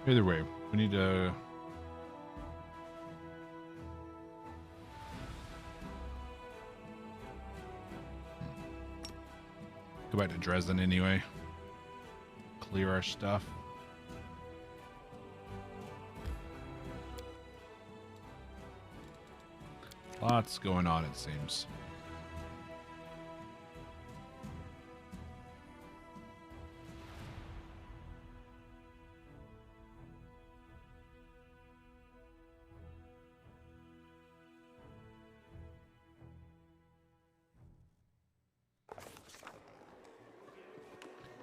Either way, we need to... go back to Dresden anyway. Clear our stuff. Lots going on, it seems.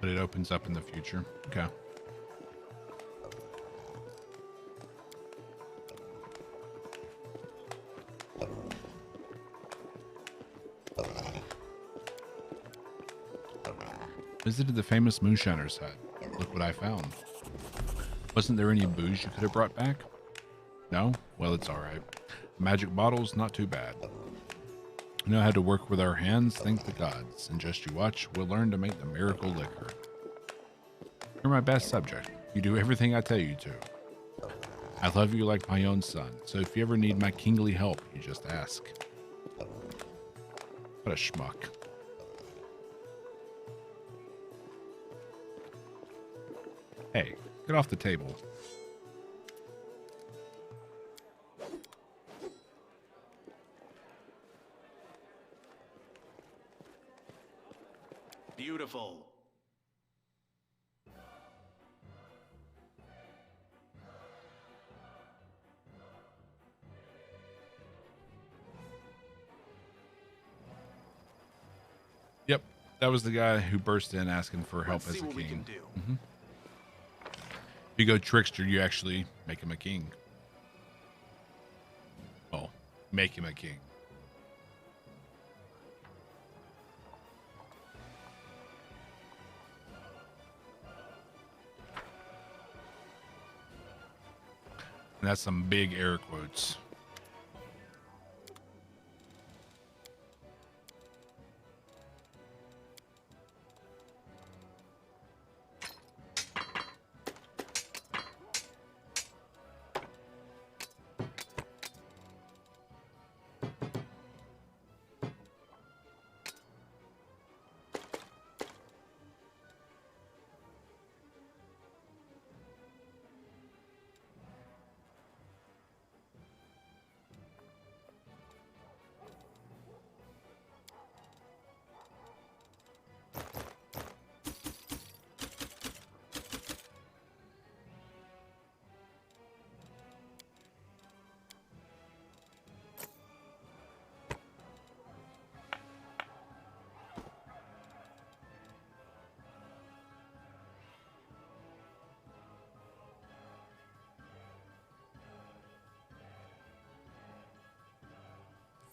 But it opens up in the future. Okay. Visited the famous moonshiner's hut. Look what I found. Wasn't there any booze you could have brought back? No? Well, it's alright. Magic bottles, not too bad. We know how to work with our hands, thank the gods. And just you watch, we'll learn to make the miracle liquor. You're my best subject. You do everything I tell you to. I love you like my own son, so if you ever need my kingly help, you just ask. What a schmuck. Hey, get off the table. Beautiful. Yep, that was the guy who burst in asking for help Let's as see a what we king. can do. If you go trickster, you actually make him a king. Oh, make him a king. And that's some big air quotes.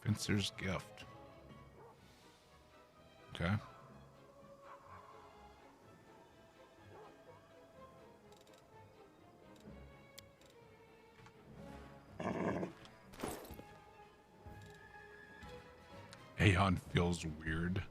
Fencer's gift. Okay. Aeon feels weird.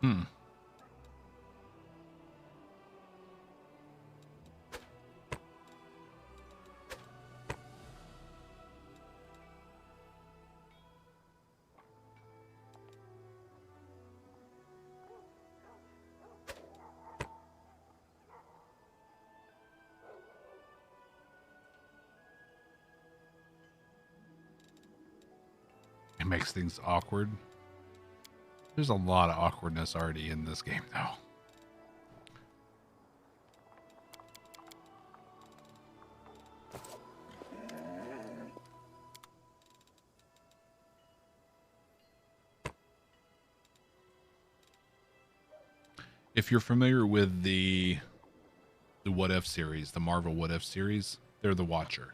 Hmm. It makes things awkward. There's a lot of awkwardness already in this game, though. If you're familiar with the What If series, the Marvel What If series, they're the Watcher.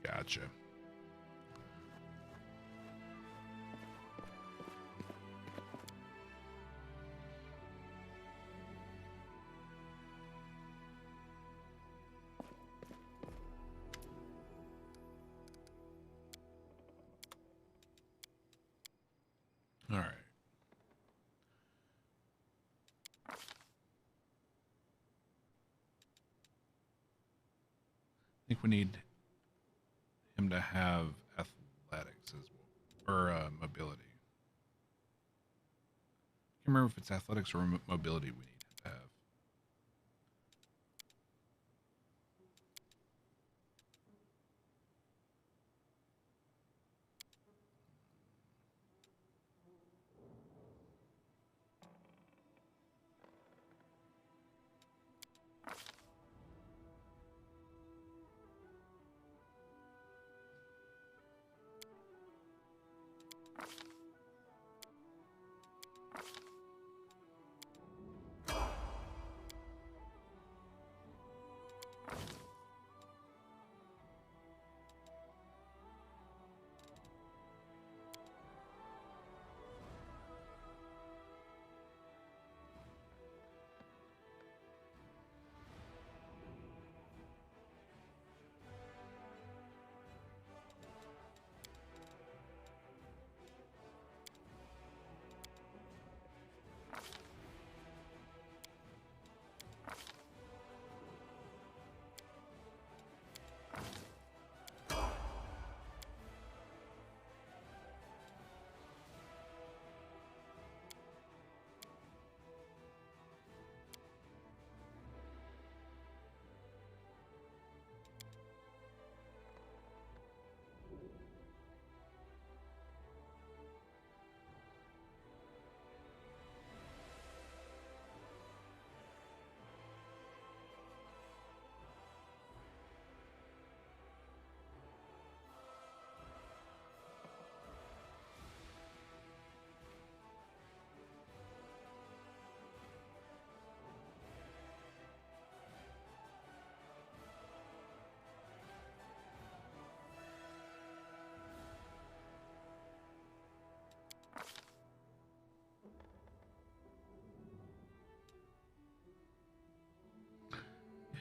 Gotcha. All right. I think we need him to have athletics as well, or mobility. I can't remember if it's athletics or mobility we need him to have.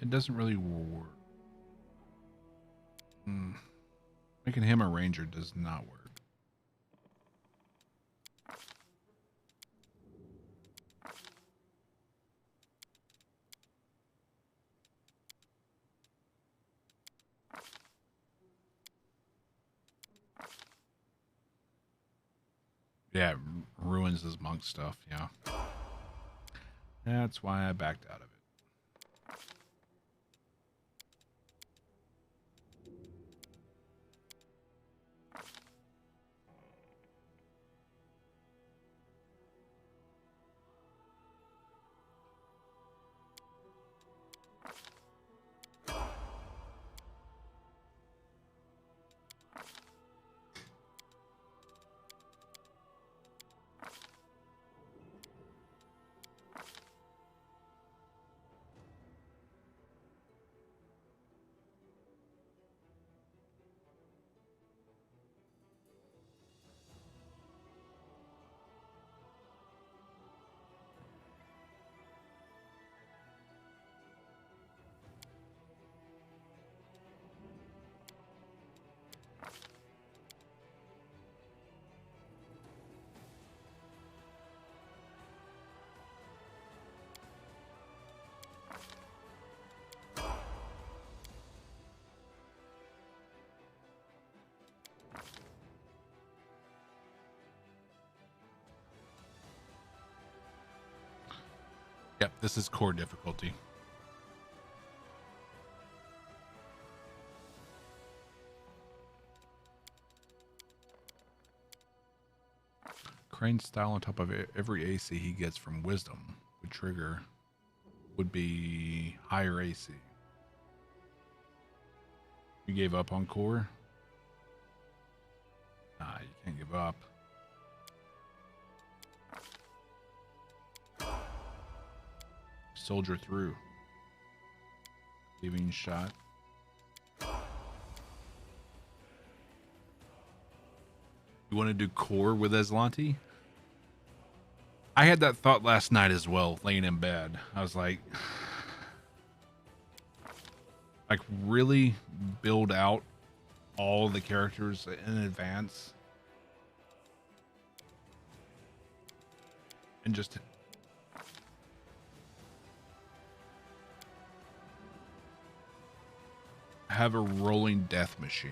It doesn't really work. Making him a ranger does not work. Yeah, it ruins his monk stuff, yeah. That's why I backed out of it. Yep, this is core difficulty. Crane style on top of every AC he gets from wisdom would trigger, would be higher AC. You gave up on core? Nah, you can't give up. Soldier through. Leaving shot. You want to do core with Aslante? I had that thought last night as well, laying in bed. I was like really build out all the characters in advance and just have a rolling death machine.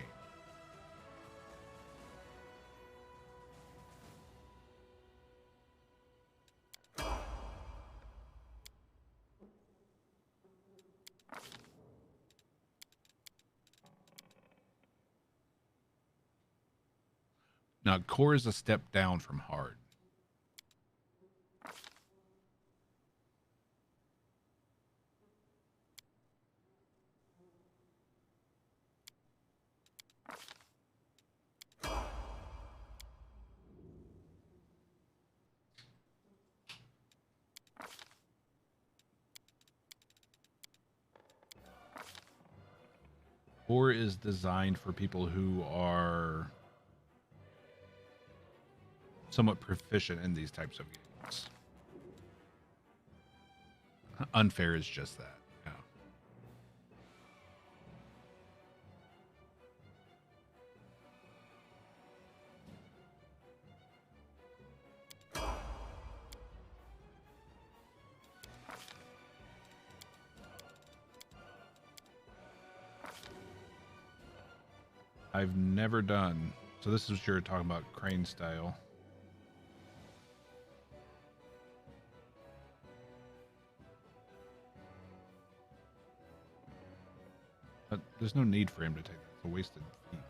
Now, core is a step down from hard. Core is designed for people who are somewhat proficient in these types of games. Unfair is just that. Yeah. I've never done. So this is what you're talking about, crane style. But there's no need for him to take that. It's a wasted feat.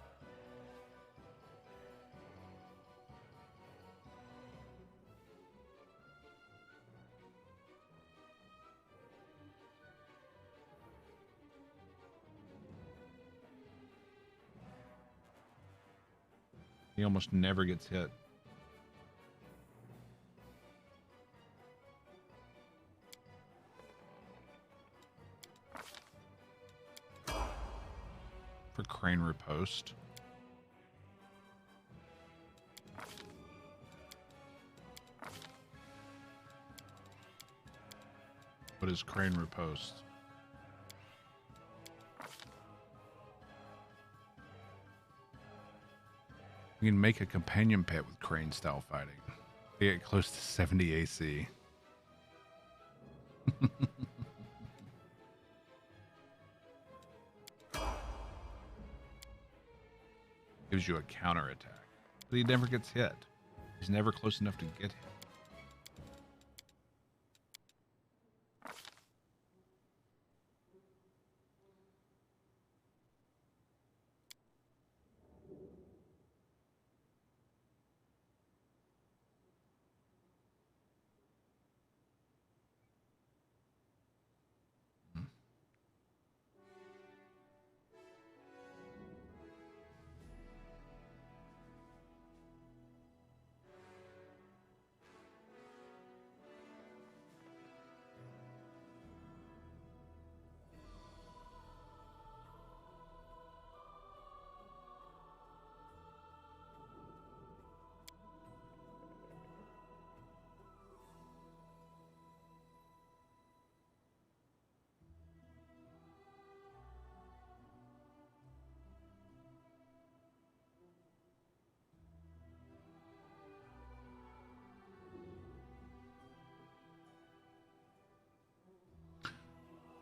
He almost never gets hit. For crane riposte. What is crane riposte? You can make a companion pet with crane style fighting. They get close to 70 AC. Gives you a counter attack. But he never gets hit. He's never close enough to get hit.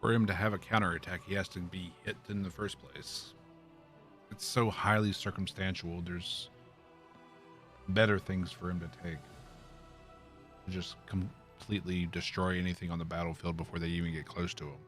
For him to have a counterattack, he has to be hit in the first place. It's so highly circumstantial. There's better things for him to take. Just completely destroy anything on the battlefield before they even get close to them.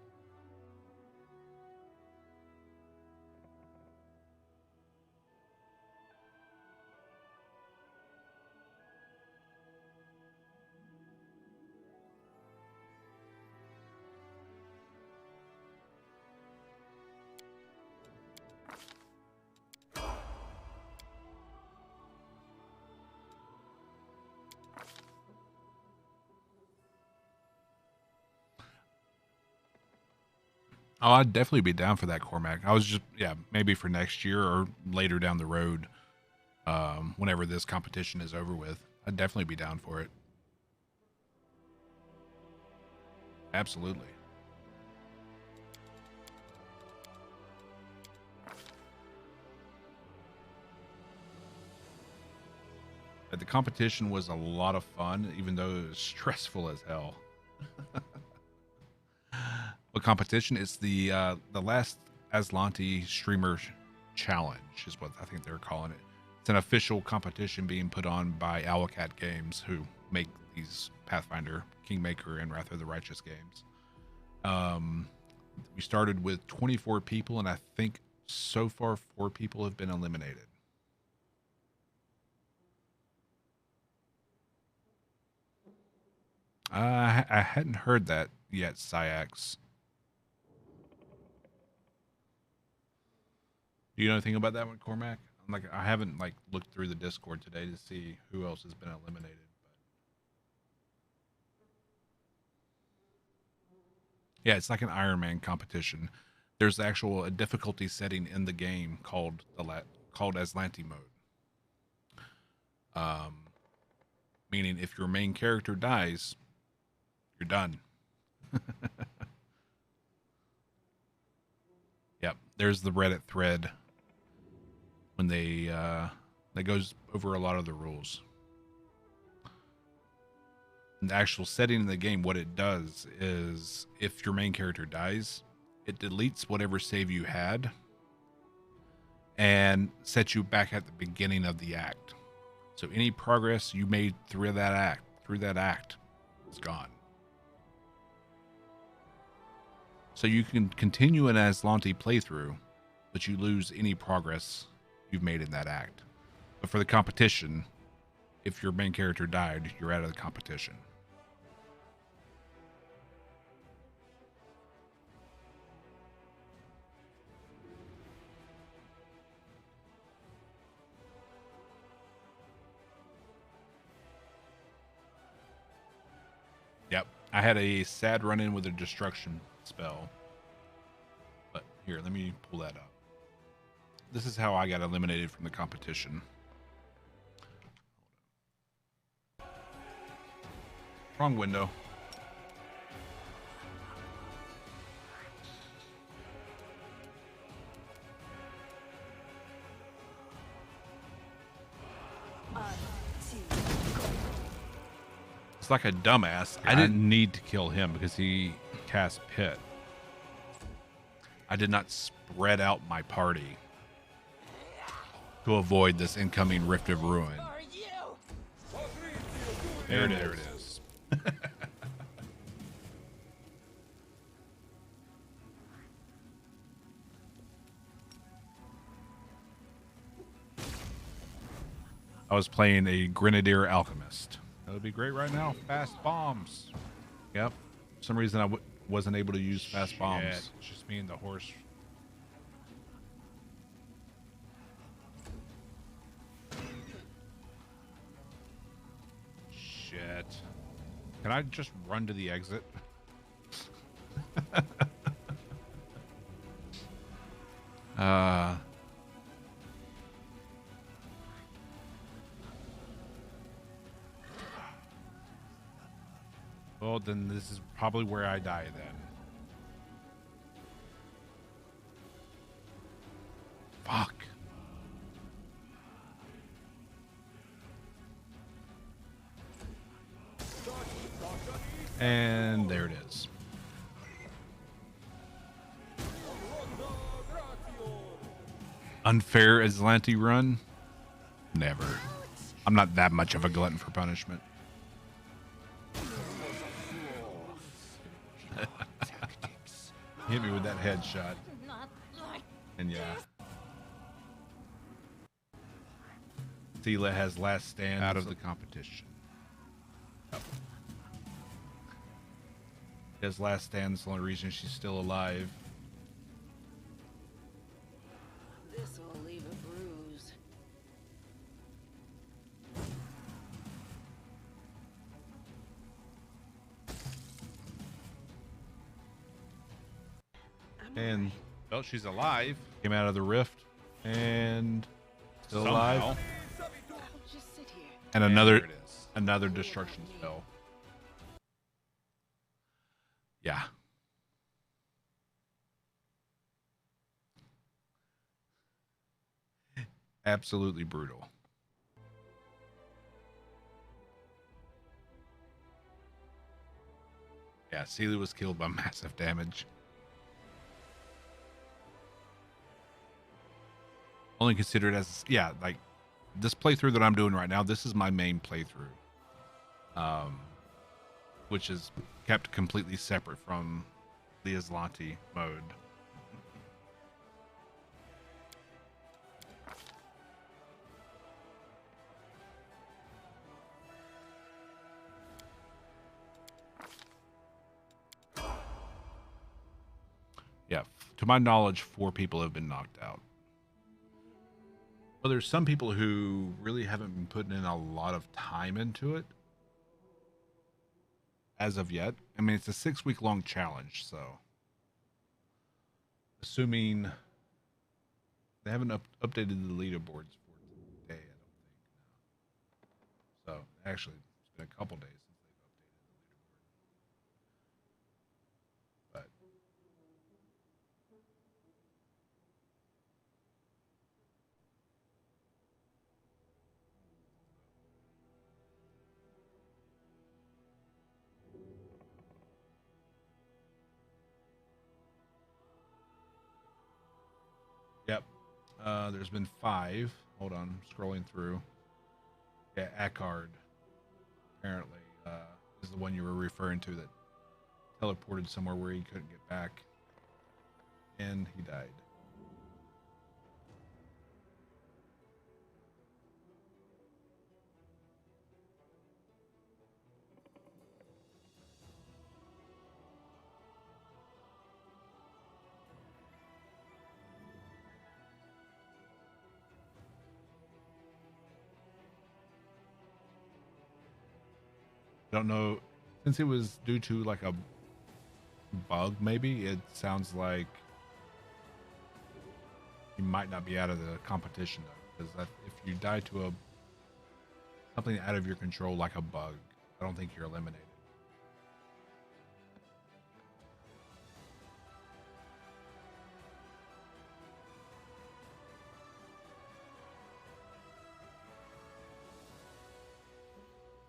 Oh, I'd definitely be down for that, Cormac. I was just, yeah, maybe for next year or later down the road, whenever this competition is over with. I'd definitely be down for it. Absolutely. But the competition was a lot of fun, even though it was stressful as hell. What competition? It's the last Aslante streamer challenge is what I think they're calling it. It's an official competition being put on by Owlcat Games, who make these Pathfinder, Kingmaker, and Wrath of the Righteous games. We started with 24 people, and I think so far 4 people have been eliminated. I hadn't heard that yet, Syax. Do you know anything about that one, Cormac? I haven't looked through the Discord today to see who else has been eliminated. But yeah, it's like an Iron Man competition. There's actual a difficulty setting in the game called Aslante Mode. Meaning if your main character dies, you're done. Yep, there's the Reddit thread when that goes over a lot of the rules. And the actual setting in the game, what it does is if your main character dies, it deletes whatever save you had and sets you back at the beginning of the act. So any progress you made through that act is gone. So you can continue an Aslante playthrough, but you lose any progress you've made in that act. But for the competition, if your main character died, you're out of the competition. Yep. I had a sad run-in with a destruction spell. But here, let me pull that up. This is how I got eliminated from the competition. Wrong window. It's like a dumbass. I didn't need to kill him because he cast Pit. I did not spread out my party to avoid this incoming Rift of Ruin. There it is. I was playing a Grenadier Alchemist. That would be great right now. Fast bombs. Yep. For some reason I wasn't able to use fast bombs. It's just me and the horse. Shit. Can I just run to the exit? Well, then this is probably where I die then. Fuck. And there it is. Unfair Aslante run? Never. I'm not that much of a glutton for punishment. Hit me with that headshot. Not like And yeah. Tila has last stand out of the competition. Yep. She has last stand. That's the only reason she's still alive. this will leave a bruise. And well, she's alive. Came out of the rift and still alive. I'll just sit here. And another destruction spell. Yeah. Absolutely brutal. Yeah, Celia was killed by massive damage. Only considered as, yeah, like this playthrough that I'm doing right now, this is my main playthrough. Which is kept completely separate from the Aslante mode. Yeah, to my knowledge, 4 people have been knocked out. Well, there's some people who really haven't been putting in a lot of time into it as of yet. I mean, it's a 6-week long challenge, so assuming they haven't updated the leaderboards for today, I don't think. No. So actually, it's been a couple days since they've updated the leaderboard. But yep. There's been 5. Hold on, I'm scrolling through. Yeah, Akkard, apparently, is the one you were referring to that teleported somewhere where he couldn't get back. And he died. Don't know, since it was due to like a bug, maybe it sounds like you might not be out of the competition though, because if you die to something out of your control like a bug, I don't think you're eliminated.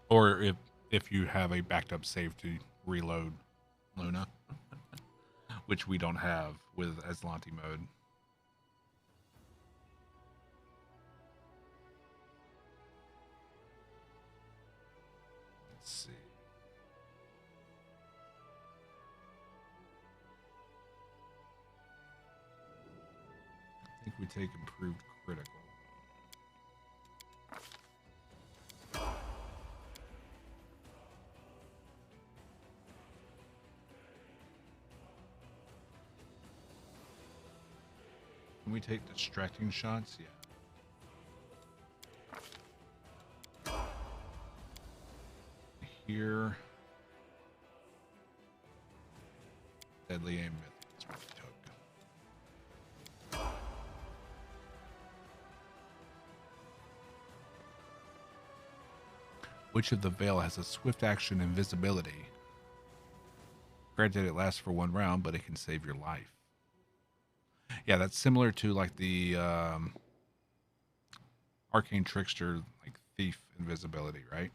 Or if you have a backed up save to reload Luna, which we don't have with Aslante mode. Let's see. I think we take improved critical. Can we take distracting shots? Yeah. Here. Deadly aim myth. That's what we took. Which of the Veil has a swift action invisibility? Granted, it lasts for 1 round, but it can save your life. Yeah, that's similar to like the Arcane Trickster, like Thief invisibility, right?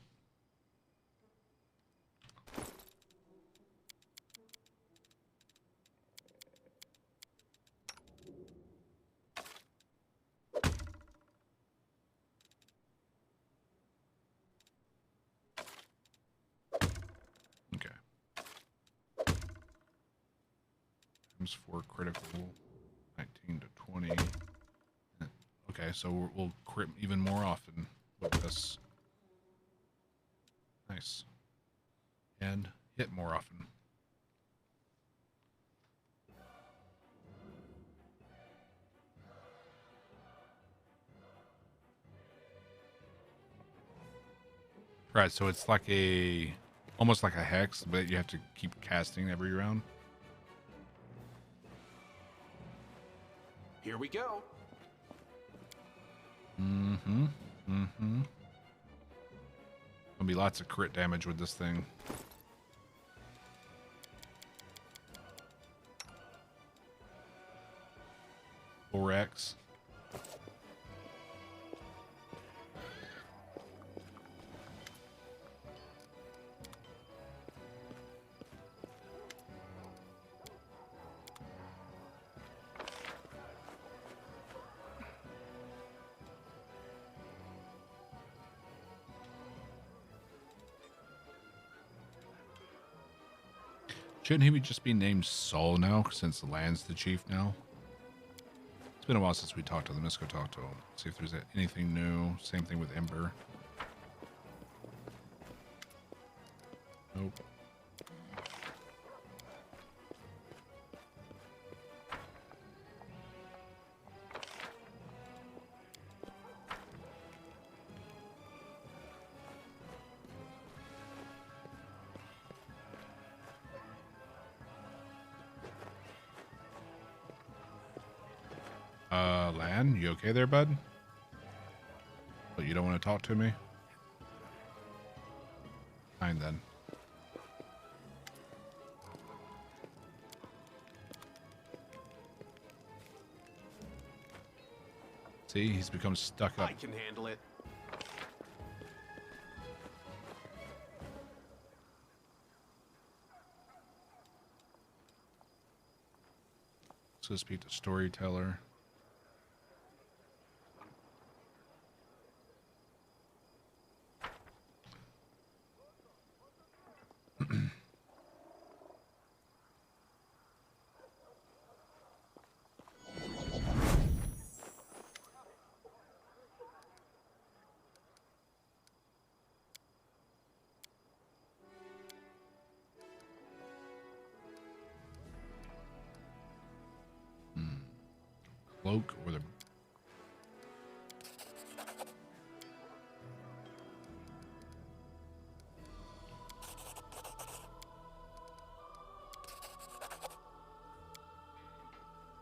times for critical. 19 to 20. Okay, so we'll crit even more often with this. Nice. And hit more often. Right, so it's like almost like a hex, but you have to keep casting every round. Here we go. Mm-hmm. Mm-hmm. Gonna be lots of crit damage with this thing. X. Shouldn't he just be named Saul now, since Land's the chief now? It's been a while since we talked to them. Let's go talk to him. See if there's anything new. Same thing with Ember. Nope. Lan, you okay there, bud? But you don't want to talk to me? Fine then. See, he's become stuck up. I can handle it. So speak to storyteller. Cloak or the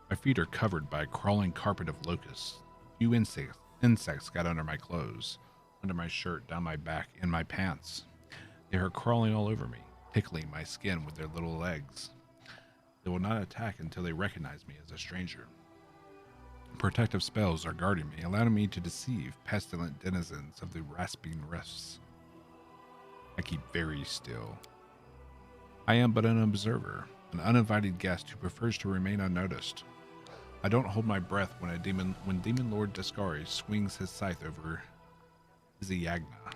My feet are covered by a crawling carpet of locusts. Few insects got under my clothes, under my shirt, down my back, in my pants. They are crawling all over me, tickling my skin with their little legs. They will not attack until they recognize me as a stranger. Protective spells are guarding me, allowing me to deceive pestilent denizens of the rasping rifts. I keep very still. I am but an observer, an uninvited guest who prefers to remain unnoticed. I don't hold my breath when Demon Lord Descari swings his scythe over Yagna.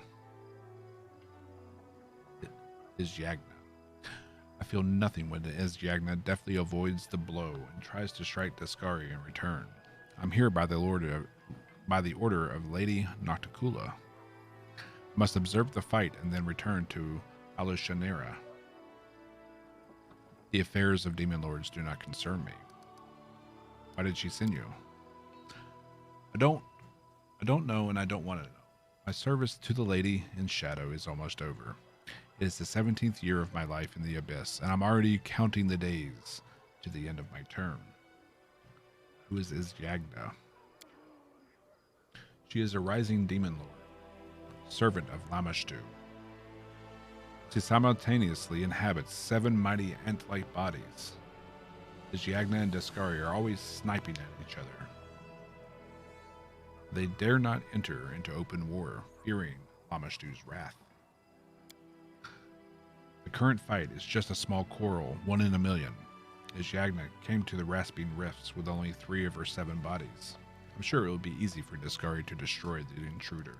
I feel nothing when Yagna deftly avoids the blow and tries to strike Descari in return. I'm here by the order of Lady Nocticula. I must observe the fight and then return to Alushanera. The affairs of demon lords do not concern me. Why did she send you? I don't know, and I don't want to know. My service to the Lady in Shadow is almost over. It is the 17th year of my life in the Abyss, and I'm already counting the days to the end of my term. Who is Yagna? She is a rising demon lord, servant of Lamashtu. She simultaneously inhabits 7 mighty ant-like bodies. Yagna and Descari are always sniping at each other. They dare not enter into open war, fearing Lamashtu's wrath. The current fight is just a small quarrel, 1 in a million. Yagna came to the rasping rifts with only 3 of her 7 bodies. I'm sure it will be easy for Descari to destroy the intruder.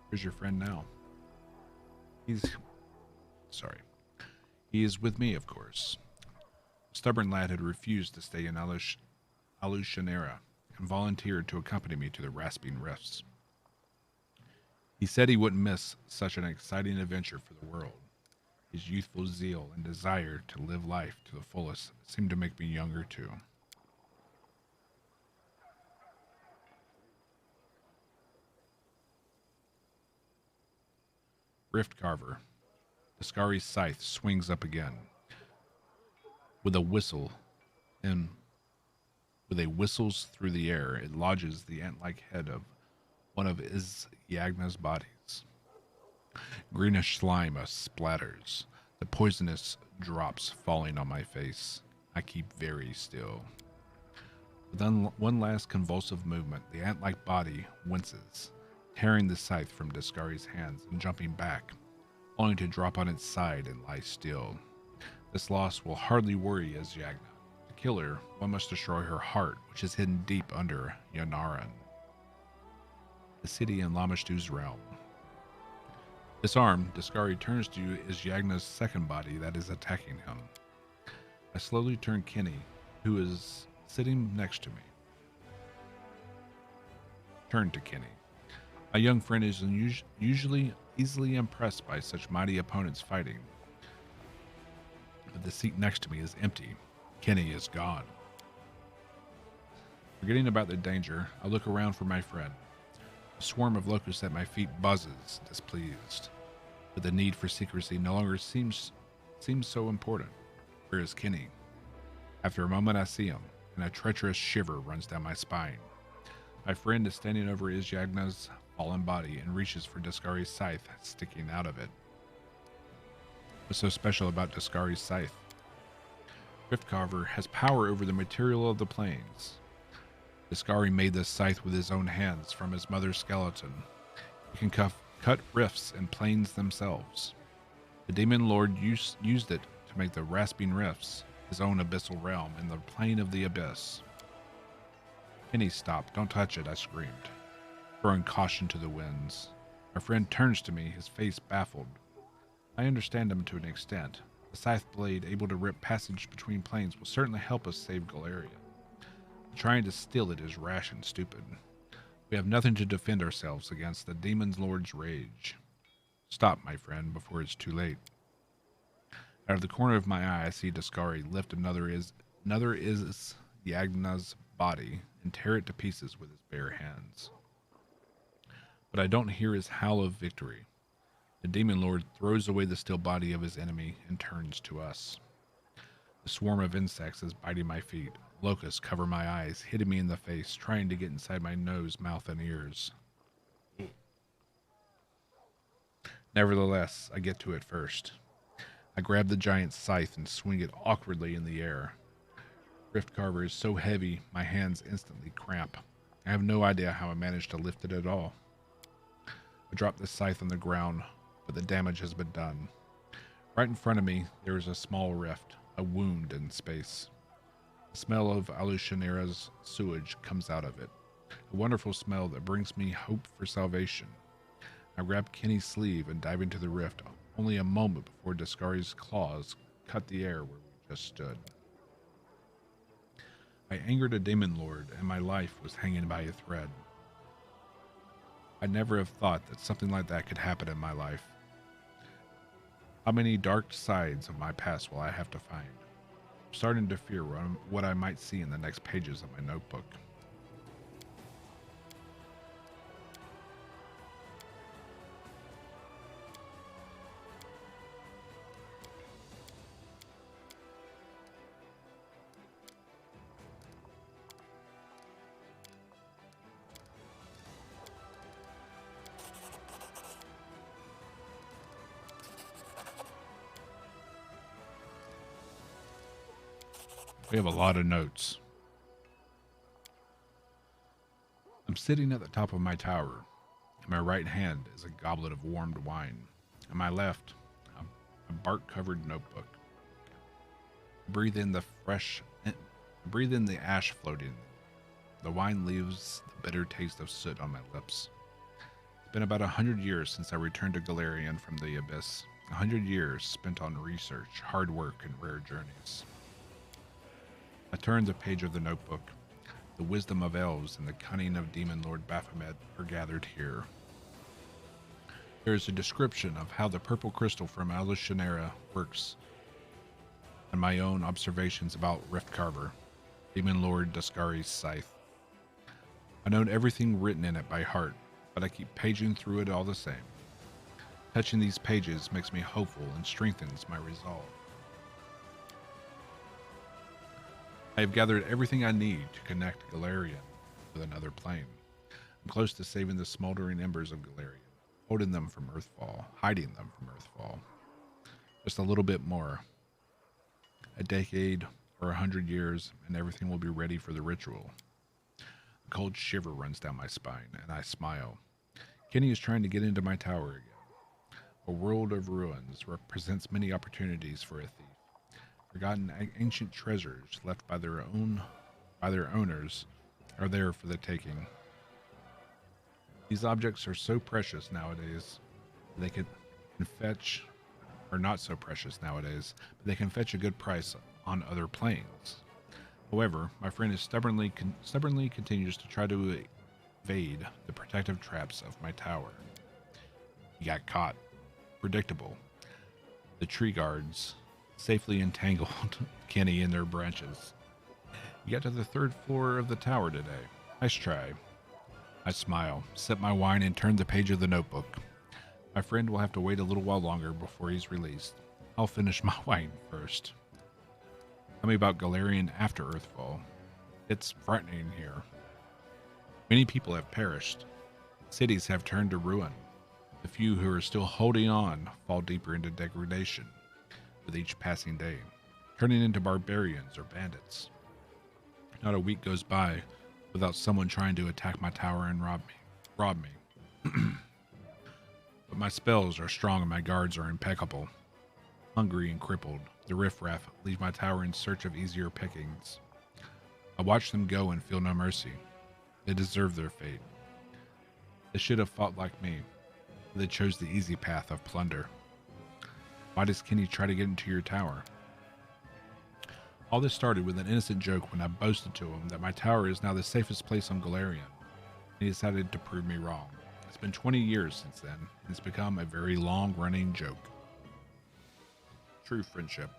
Where's your friend now? He is with me, of course. stubborn lad had refused to stay in Alushanera and volunteered to accompany me to the Rasping Rifts. He said he wouldn't miss such an exciting adventure for the world. His youthful zeal and desire to live life to the fullest seemed to make me younger too. Rift Carver. Discari's scythe swings up again. With a whistle, and with a whistles through the air, it lodges the ant-like head of one of Yagna's bodies. Greenish slime splatters, the poisonous drops falling on my face. I keep very still. With one last convulsive movement, the ant-like body winces, tearing the scythe from Discari's hands and jumping back, only to drop on its side and lie still. This loss will hardly worry Yagna. To kill her, one must destroy her heart, which is hidden deep under Yanaran, the city in Lamashtu's realm. Disarmed, Discari turns to Yagna's second body that is attacking him. I slowly turn Kenny, who is sitting next to me. Turn to Kenny. My young friend is usually easily impressed by such mighty opponents fighting. But the seat next to me is empty. Kenny is gone. Forgetting about the danger, I look around for my friend. The swarm of locusts at my feet buzzes, displeased. But the need for secrecy no longer seems so important. Where is Kenny? After a moment I see him, and a treacherous shiver runs down my spine. My friend is standing over Yagna's fallen body and reaches for Discari's scythe sticking out of it. What's so special about Discari's scythe? Rift Carver has power over the material of the plains. Discari made this scythe with his own hands from his mother's skeleton. He can cut rifts in plains themselves. The Demon Lord used it to make the Rasping Rifts, his own abyssal realm in the Plain of the Abyss. Kenny, stop, don't touch it, I screamed, throwing caution to the winds. My friend turns to me, his face baffled. I understand him to an extent. The scythe blade able to rip passage between planes will certainly help us save Galeria. Trying to steal it is rash and stupid. We have nothing to defend ourselves against the Demon Lord's rage. Stop, my friend, before it's too late. Out of the corner of my eye, I see Discari lift another is Yagna's body and tear it to pieces with his bare hands. But I don't hear his howl of victory. The Demon Lord throws away the still body of his enemy and turns to us. The swarm of insects is biting my feet. Locusts cover my eyes, hitting me in the face, trying to get inside my nose, mouth, and ears. Nevertheless, I get to it first. I grab the giant scythe and swing it awkwardly in the air. Rift Carver is so heavy, my hands instantly cramp. I have no idea how I managed to lift it at all. I drop the scythe on the ground, but the damage has been done. Right in front of me, there is a small rift, a wound in space. The smell of Alushanera's sewage comes out of it, a wonderful smell that brings me hope for salvation. I grab Kenny's sleeve and dive into the rift, only a moment before Discari's claws cut the air where we just stood. I angered a Demon Lord, and my life was hanging by a thread. I'd never have thought that something like that could happen in my life. How many dark sides of my past will I have to find? I'm starting to fear what I might see in the next pages of my notebook. We have a lot of notes. I'm sitting at the top of my tower. In my right hand is a goblet of warmed wine. In my left, a bark-covered notebook. I breathe in the ash floating. The wine leaves the bitter taste of soot on my lips. It's been about 100 years since I returned to Galarian from the Abyss. 100 years spent on research, hard work, and rare journeys. I turned the page of the notebook. The wisdom of elves and the cunning of Demon Lord Baphomet are gathered here. There is a description of how the purple crystal from Aslante works, and my own observations about Rift Carver, Demon Lord Duskari's scythe. I know everything written in it by heart, but I keep paging through it all the same. Touching these pages makes me hopeful and strengthens my resolve. I have gathered everything I need to connect Galarian with another plane. I'm close to saving the smoldering embers of Galarian, holding them from Earthfall, hiding them from Earthfall. Just a little bit more. A decade or 100 years, and everything will be ready for the ritual. A cold shiver runs down my spine, and I smile. Kenny is trying to get into my tower again. A world of ruins represents many opportunities for a thief. Forgotten ancient treasures left by their owners are there for the taking. These objects are so precious nowadays, they can fetch, or not so precious nowadays, but they can fetch a good price on other planes. However, my friend is stubbornly continues to try to evade the protective traps of my tower. He got caught. Predictable. The tree guards safely entangled Kenny in their branches. We got to the 3rd floor of the tower today. Nice try. I smile, sip my wine, and turn the page of the notebook. My friend will have to wait a little while longer before he's released. I'll finish my wine first. Tell me about Galarian after Earthfall. It's frightening here. Many people have perished. Cities have turned to ruin. The few who are still holding on fall deeper into degradation with each passing day, turning into barbarians or bandits. Not a week goes by without someone trying to attack my tower and rob me. But my spells are strong and my guards are impeccable. Hungry and crippled, the riffraff leave my tower in search of easier pickings. I watch them go and feel no mercy. They deserve their fate. They should have fought like me. They chose the easy path of plunder. Why does Kenny try to get into your tower? All this started with an innocent joke when I boasted to him that my tower is now the safest place on Galarian. He decided to prove me wrong. It's been 20 years since then, and it's become a very long-running joke. True friendship.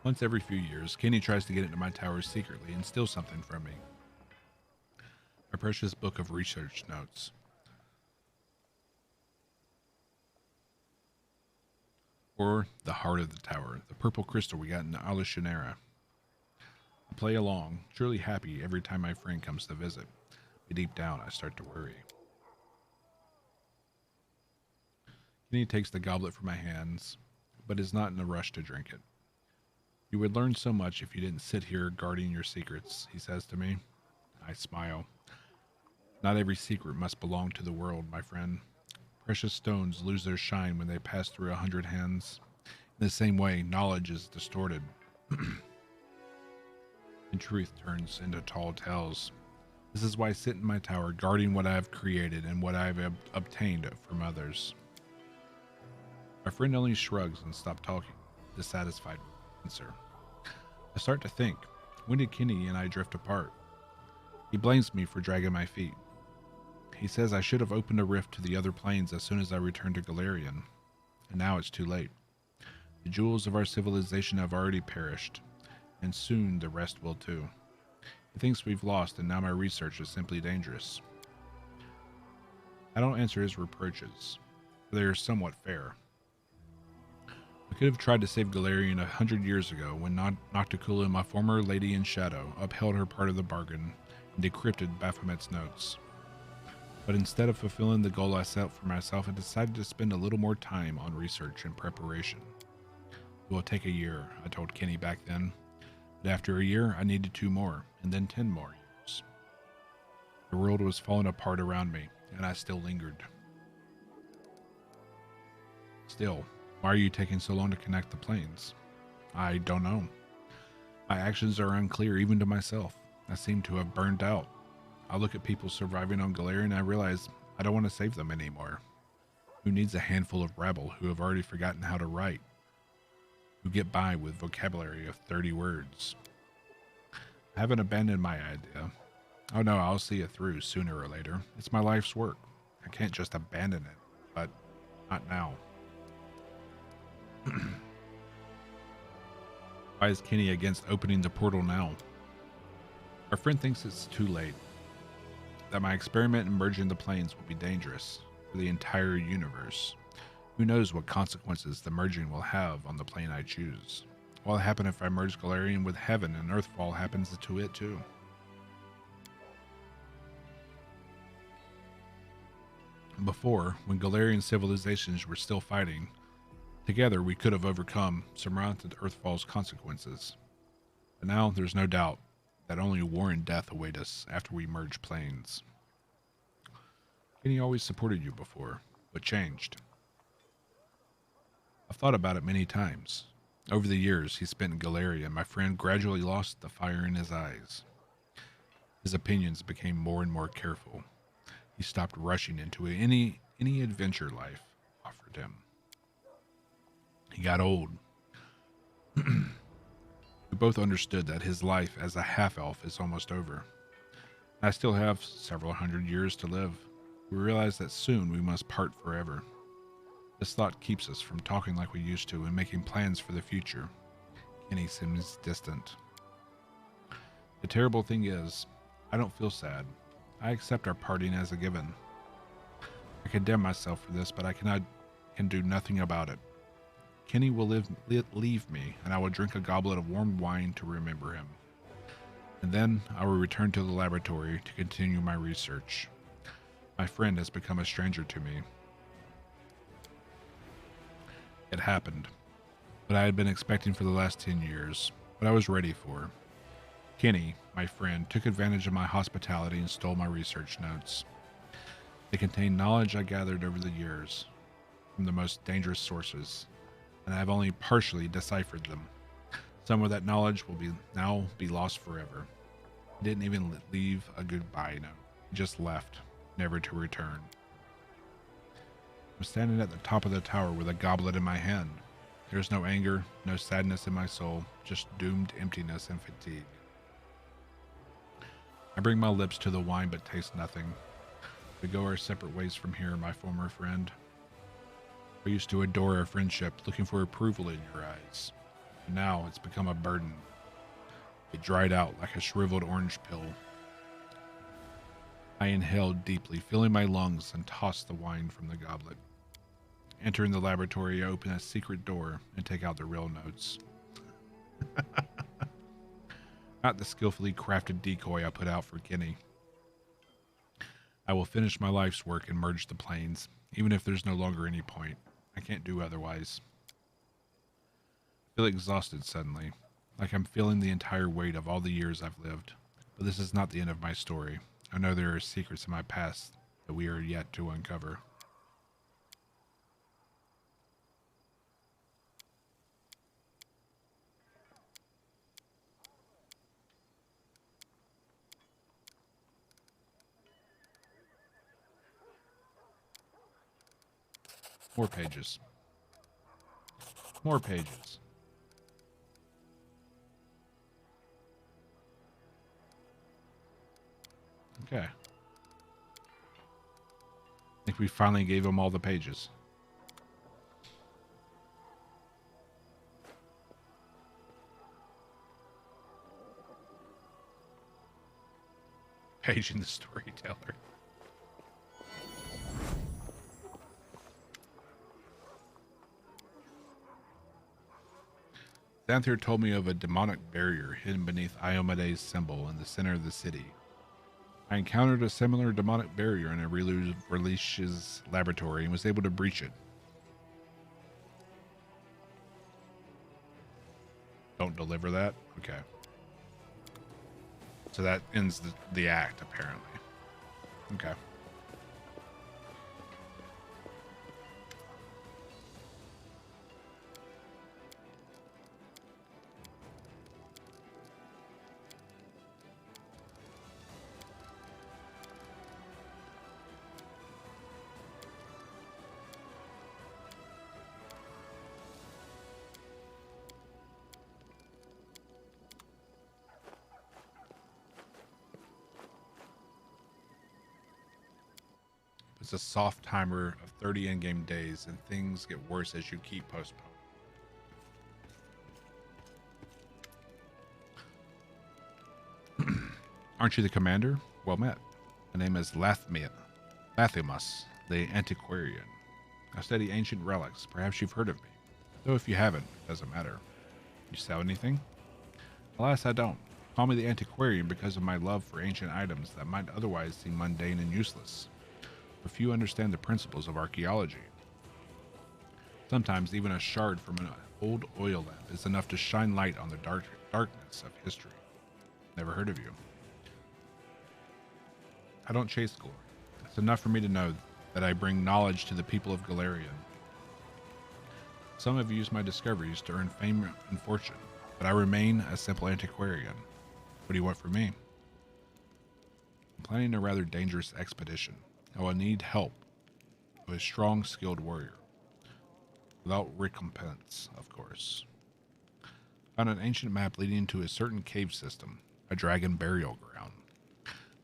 Once every few years, Kenny tries to get into my tower secretly and steal something from me. My precious book of research notes. Or the heart of the tower, the purple crystal we got in Aslante. I play along, truly happy every time my friend comes to visit, but deep down I start to worry. Kenny takes the goblet from my hands, but is not in a rush to drink it. You would learn so much if you didn't sit here guarding your secrets, he says to me. I smile. Not every secret must belong to the world, my friend. Precious stones lose their shine when they pass through 100 hands. In the same way, knowledge is distorted. And truth turns into tall tales. This is why I sit in my tower, guarding what I have created and what I have obtained from others. My friend only shrugs and stops talking, dissatisfied with the answer. I start to think, when did Kenny and I drift apart? He blames me for dragging my feet. He says I should have opened a rift to the other planes as soon as I returned to Galarian, and now it's too late. The jewels of our civilization have already perished, and soon the rest will too. He thinks we've lost, and now my research is simply dangerous. I don't answer his reproaches, for they are somewhat fair. I could have tried to save Galarian 100 years ago when Nocticula, my former lady in shadow, upheld her part of the bargain and decrypted Baphomet's notes. But instead of fulfilling the goal I set for myself, I decided to spend a little more time on research and preparation. It will take a year, I told Kenny back then. But after a year, I needed 2 more, and then 10 more years. The world was falling apart around me, and I still lingered. Still, why are you taking so long to connect the planes? I don't know. My actions are unclear even to myself. I seem to have burned out. I look at people surviving on Galarian and I realize I don't want to save them anymore. Who needs a handful of rabble who have already forgotten how to write? Who get by with vocabulary of 30 words? I haven't abandoned my idea. Oh no, I'll see it through sooner or later. It's my life's work. I can't just abandon it, but not now. Why is Kenny against opening the portal now? Our friend thinks it's too late. That my experiment in merging the planes will be dangerous for the entire universe. Who knows what consequences the merging will have on the plane I choose? What will happen if I merge Galarian with Heaven and Earthfall happens to it too? Before, when Galarian civilizations were still fighting, together we could have overcome, surmounted Earthfall's consequences. But now there's no doubt that only war and death await us after we merge planes. Kenny always supported you before. What changed? I've thought about it many times. Over the years he spent in Galeria, my friend gradually lost the fire in his eyes. His opinions became more and more careful. He stopped rushing into any adventure life offered him. He got old. We both understood that his life as a half-elf is almost over. I still have several hundred years to live. We realize that soon we must part forever. This thought keeps us from talking like we used to and making plans for the future. Kenny seems distant. The terrible thing is, I don't feel sad. I accept our parting as a given. I condemn myself for this, but I can do nothing about it. Kenny will leave me, and I will drink a goblet of warm wine to remember him. And then I will return to the laboratory to continue my research. My friend has become a stranger to me. It happened, what I had been expecting for the last 10 years, what I was ready for. Kenny, my friend, took advantage of my hospitality and stole my research notes. They contained knowledge I gathered over the years from the most dangerous sources, and I have only partially deciphered them. Some of that knowledge will now be lost forever. He didn't even leave a goodbye note. He just left, never to return. I'm standing at the top of the tower with a goblet in my hand. There's no anger, no sadness in my soul, just doomed emptiness and fatigue. I bring my lips to the wine but taste nothing. We go our separate ways from here, my former friend. I used to adore our friendship, looking for approval in your eyes. But now it's become a burden. It dried out like a shriveled orange peel. I inhaled deeply, filling my lungs, and tossed the wine from the goblet. Entering the laboratory, I open a secret door and take out the real notes. Not the skillfully crafted decoy I put out for Kenny. I will finish my life's work and merge the planes, even if there's no longer any point. I can't do otherwise. I feel exhausted suddenly, like I'm feeling the entire weight of all the years I've lived. But this is not the end of my story. I know there are secrets in my past that we are yet to uncover. More pages. More pages. Okay. I think we finally gave him all the pages. Paging the storyteller. Xanthir told me of a demonic barrier hidden beneath Iomede's symbol in the center of the city. I encountered a similar demonic barrier in a Relish's laboratory and was able to breach it. Don't deliver that? Okay. So that ends the act, apparently. Okay. It's a soft timer of 30 in-game days, and things get worse as you keep postponing. Aren't you the commander? Well met. My name is Lathimus, the Antiquarian. I study ancient relics. Perhaps you've heard of me. Though if you haven't, it doesn't matter. You sell anything? Alas, I don't. Call me the Antiquarian because of my love for ancient items that might otherwise seem mundane and useless. But few understand the principles of archaeology. Sometimes even a shard from an old oil lamp is enough to shine light on the darkness of history. Never heard of you. I don't chase glory. It's enough for me to know that I bring knowledge to the people of Galarian. Some have used my discoveries to earn fame and fortune, but I remain a simple antiquarian. What do you want from me? I'm planning a rather dangerous expedition. I will need help of a strong, skilled warrior. Without recompense, of course. Found an ancient map leading to a certain cave system, a dragon burial ground.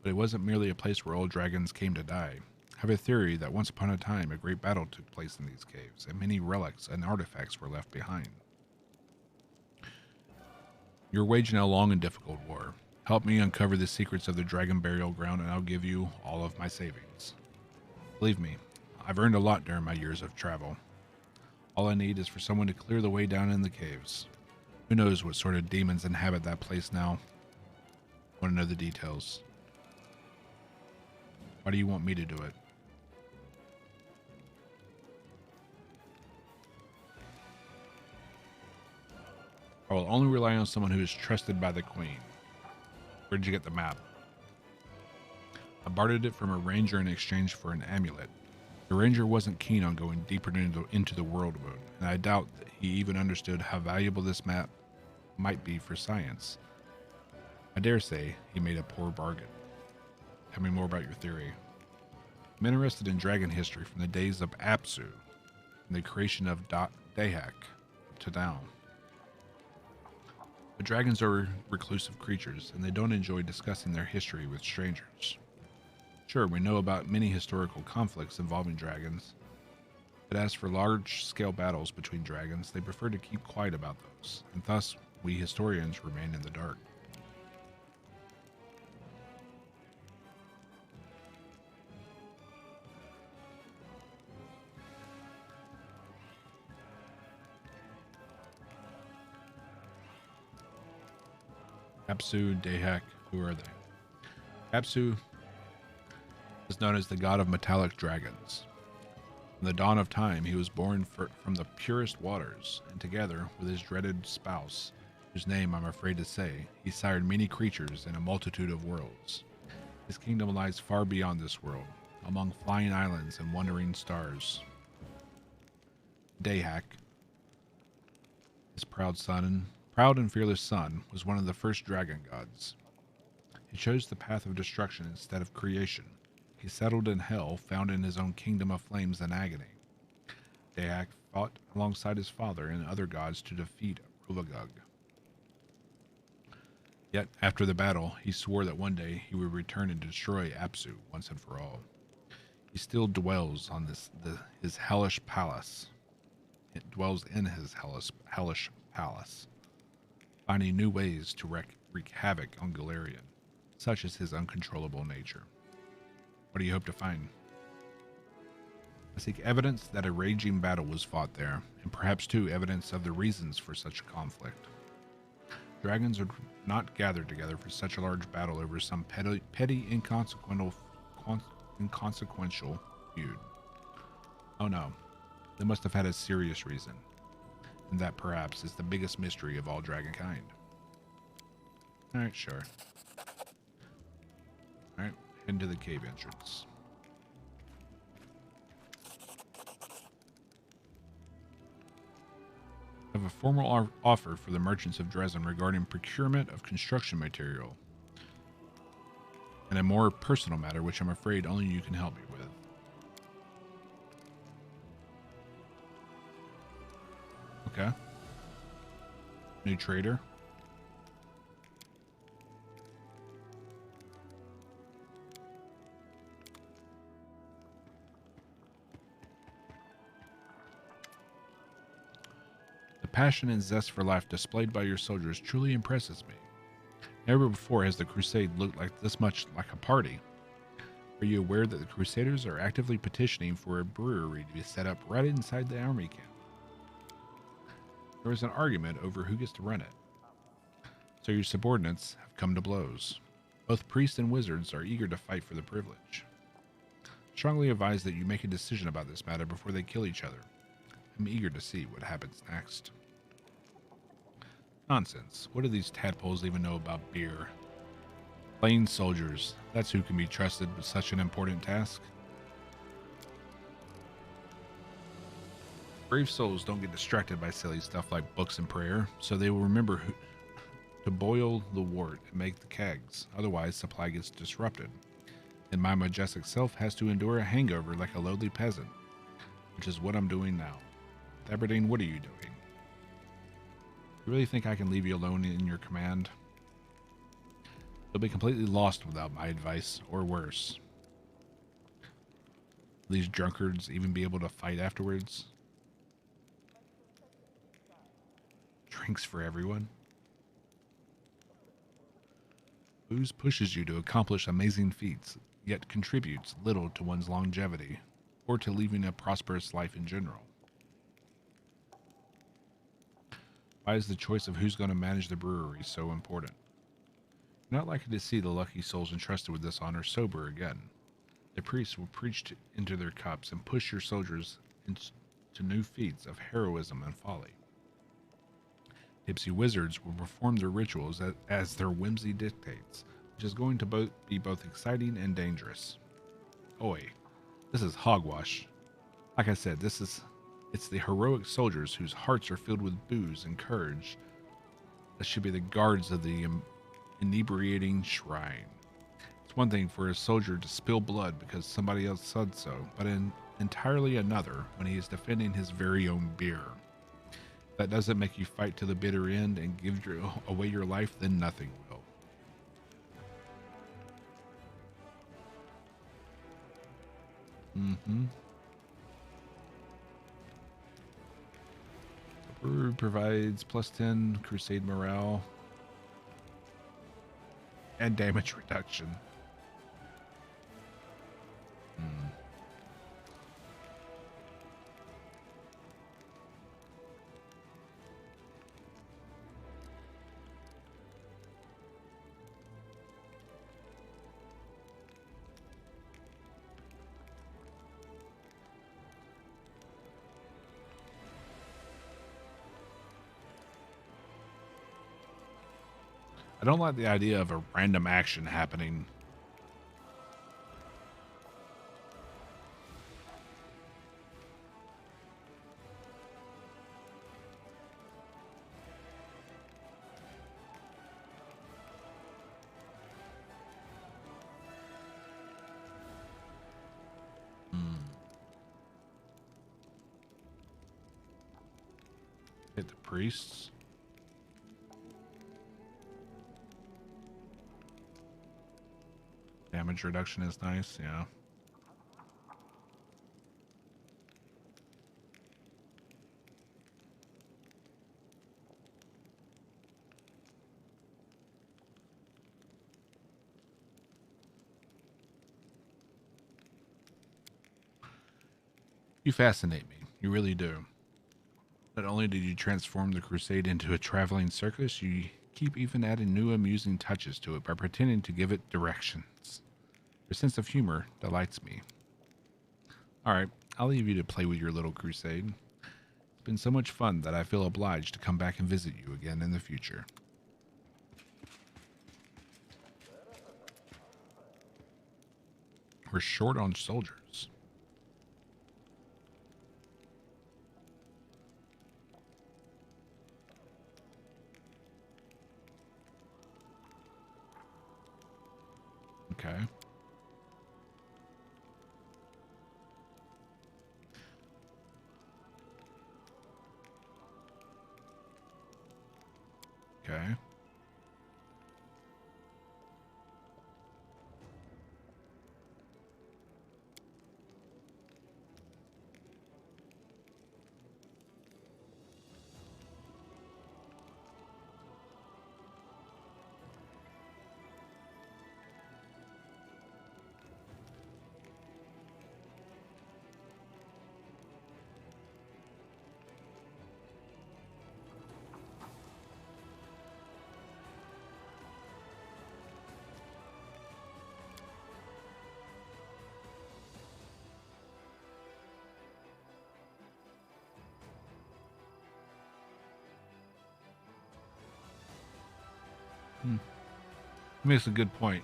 But it wasn't merely a place where old dragons came to die. I have a theory that once upon a time a great battle took place in these caves, and many relics and artifacts were left behind. You're waging a long and difficult war. Help me uncover the secrets of the dragon burial ground, and I'll give you all of my savings. Believe me, I've earned a lot during my years of travel. All I need is for someone to clear the way down in the caves. Who knows what sort of demons inhabit that place now? Want to know the details? Why do you want me to do it? I will only rely on someone who is trusted by the Queen. Where'd you get the map? I bartered it from a ranger in exchange for an amulet. The ranger wasn't keen on going deeper into the world moon, and I doubt that he even understood how valuable this map might be for science. I dare say he made a poor bargain. Tell me more about your theory. I'm interested in dragon history from the days of Apsu and the creation of Dahak to now. The dragons are reclusive creatures, and they don't enjoy discussing their history with strangers. Sure, we know about many historical conflicts involving dragons, but as for large-scale battles between dragons, they prefer to keep quiet about those, and thus we historians remain in the dark. Apsu, Dahak, who are they? Apsu is known as the god of metallic dragons. From the dawn of time, he was born from the purest waters, and together with his dreaded spouse, whose name I'm afraid to say, he sired many creatures in a multitude of worlds. His kingdom lies far beyond this world, among flying islands and wandering stars. Dahak, his proud and fearless son, was one of the first dragon gods. He chose the path of destruction instead of creation. He settled in hell, found in his own kingdom of flames and agony. Dahak fought alongside his father and other gods to defeat Ruvagug. Yet, after the battle, he swore that one day he would return and destroy Apsu once and for all. He still dwells on his hellish palace. It dwells in his hellish palace, finding new ways to wreak havoc on Galarian. Such is his uncontrollable nature. What do you hope to find? I seek evidence that a raging battle was fought there, and perhaps too evidence of the reasons for such a conflict. Dragons would not gather together for such a large battle over some petty inconsequential feud. Oh no, they must have had a serious reason, and that perhaps is the biggest mystery of all dragonkind. Alright, sure. Alright, head to the cave entrance. I have a formal offer for the merchants of Dresden regarding procurement of construction material, and a more personal matter which I'm afraid only you can help me with. Okay. New trader. passion and zest for life displayed by your soldiers truly impresses me. Never before has the crusade looked like this much like a party. Are you aware that the Crusaders are actively petitioning for a brewery to be set up right inside the army camp? There is an argument over who gets to run it, so your subordinates have come to blows. Both priests and wizards are eager to fight for the privilege. Strongly advise that you make a decision about this matter before they kill each other. I'm eager to see what happens next. Nonsense. What do these tadpoles even know about beer? Plain soldiers. That's who can be trusted with such an important task. Brave souls don't get distracted by silly stuff like books and prayer, so they will remember to boil the wort and make the kegs. Otherwise, supply gets disrupted, and my majestic self has to endure a hangover like a lowly peasant, which is what I'm doing now. Aberdeen, what are you doing? You really think I can leave you alone in your command? You'll be completely lost without my advice, or worse. Will these drunkards even be able to fight afterwards? Drinks for everyone? Booze pushes you to accomplish amazing feats, yet contributes little to one's longevity, or to living a prosperous life in general. Why is the choice of who's going to manage the brewery so important? You're not likely to see the lucky souls entrusted with this honor sober again. The priests will preach into their cups and push your soldiers into new feats of heroism and folly. Tipsy wizards will perform their rituals as their whimsy dictates, which is going to be both exciting and dangerous. Oi, this is hogwash. Like I said, it's the heroic soldiers whose hearts are filled with booze and courage that should be the guards of the inebriating shrine. It's one thing for a soldier to spill blood because somebody else said so, but entirely another when he is defending his very own beer. If that doesn't make you fight to the bitter end and give away your life, then nothing will. The brewery provides +10 crusade morale and damage reduction. I don't like the idea of a random action happening. Hit the priests. Damage reduction is nice, yeah. You fascinate me. You really do. Not only did you transform the crusade into a traveling circus, you keep even adding new amusing touches to it by pretending to give it directions. Your sense of humor delights me. Alright, I'll leave you to play with your little crusade. It's been so much fun that I feel obliged to come back and visit you again in the future. We're short on soldiers. Okay. Okay. He makes a good point.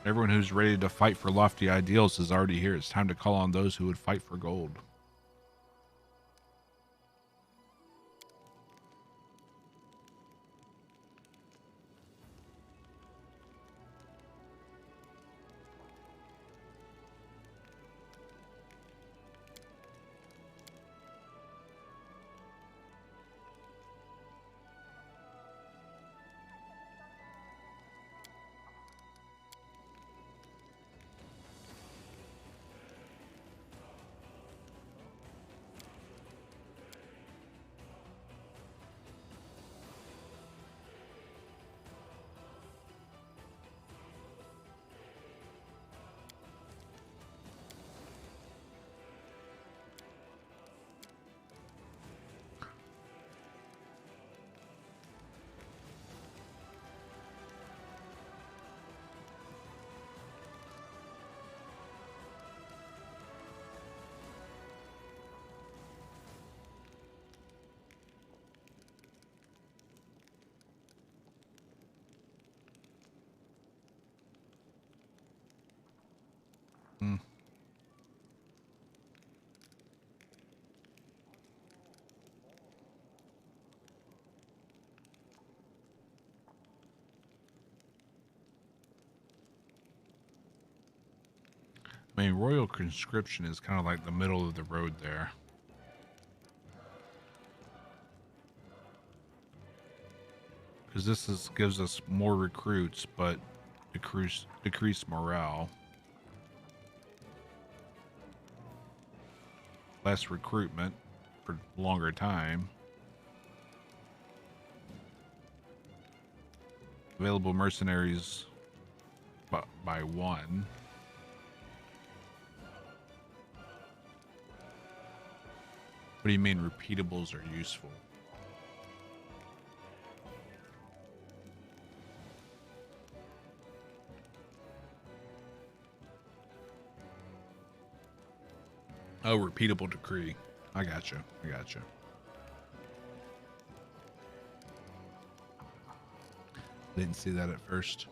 Everyone who's ready to fight for lofty ideals is already here. It's time to call on those who would fight for gold. Hmm. I mean, royal conscription is kind of like the middle of the road there. Because gives us more recruits, but decrease morale. Less recruitment for longer time. Available mercenaries by one. What do you mean repeatables are useful? Oh, repeatable decree. I gotcha. Didn't see that at first.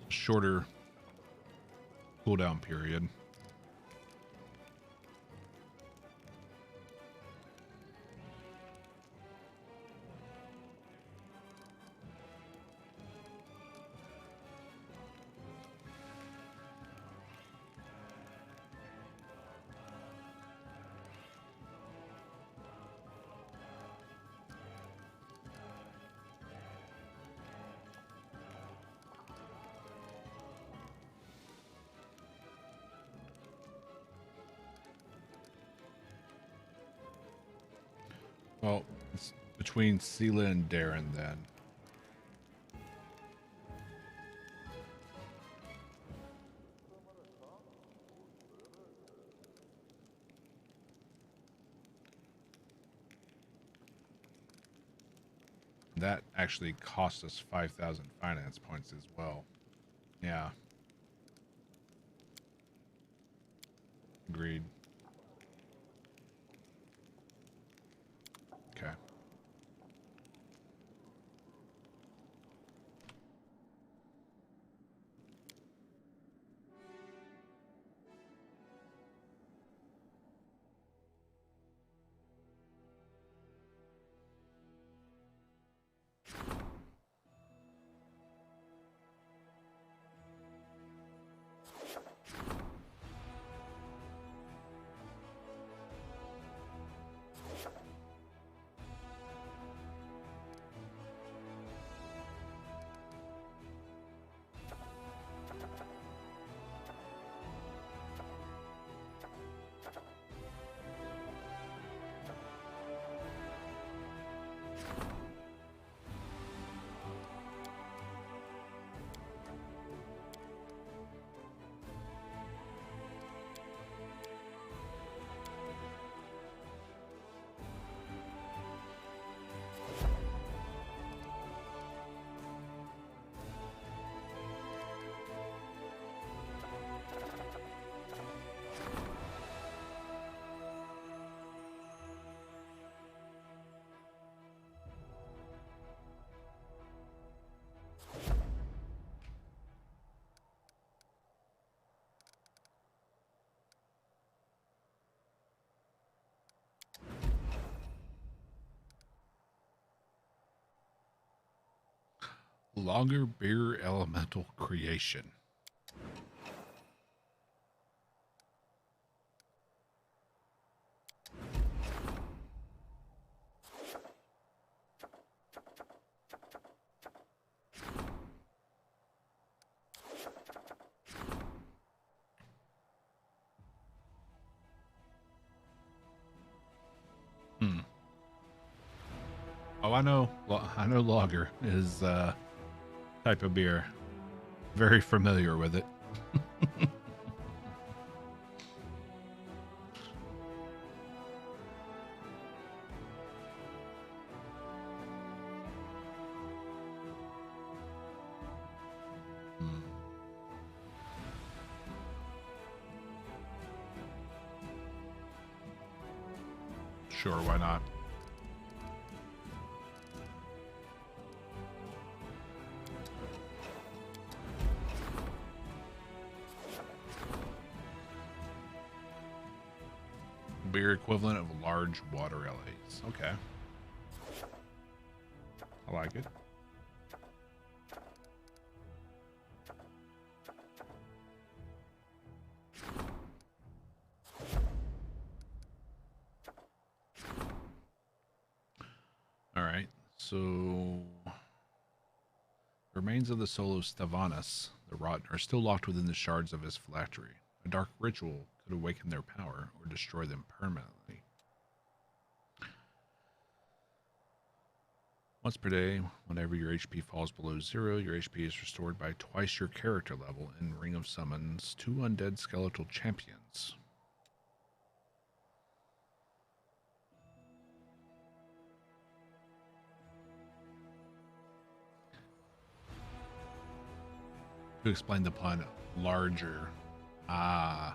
Shorter cooldown period. Well, it's between Sela and Darren then. That actually cost us 5,000 finance points as well. Yeah. Agreed. Okay. Lager beer elemental creation. Oh, I know. I know lager is type of beer. Very familiar with it. Sure, why not? Beer equivalent of large water LAs. Okay. I like it. All right. So remains of the soul of Stevanus, the Rotten, are still locked within the shards of his phylactery. A dark ritual could awaken their power or destroy them permanently. Once per day, whenever your HP falls below 0, your HP is restored by twice your character level in Ring of Summons 2 undead skeletal champions. To explain the pun, larger. Ah,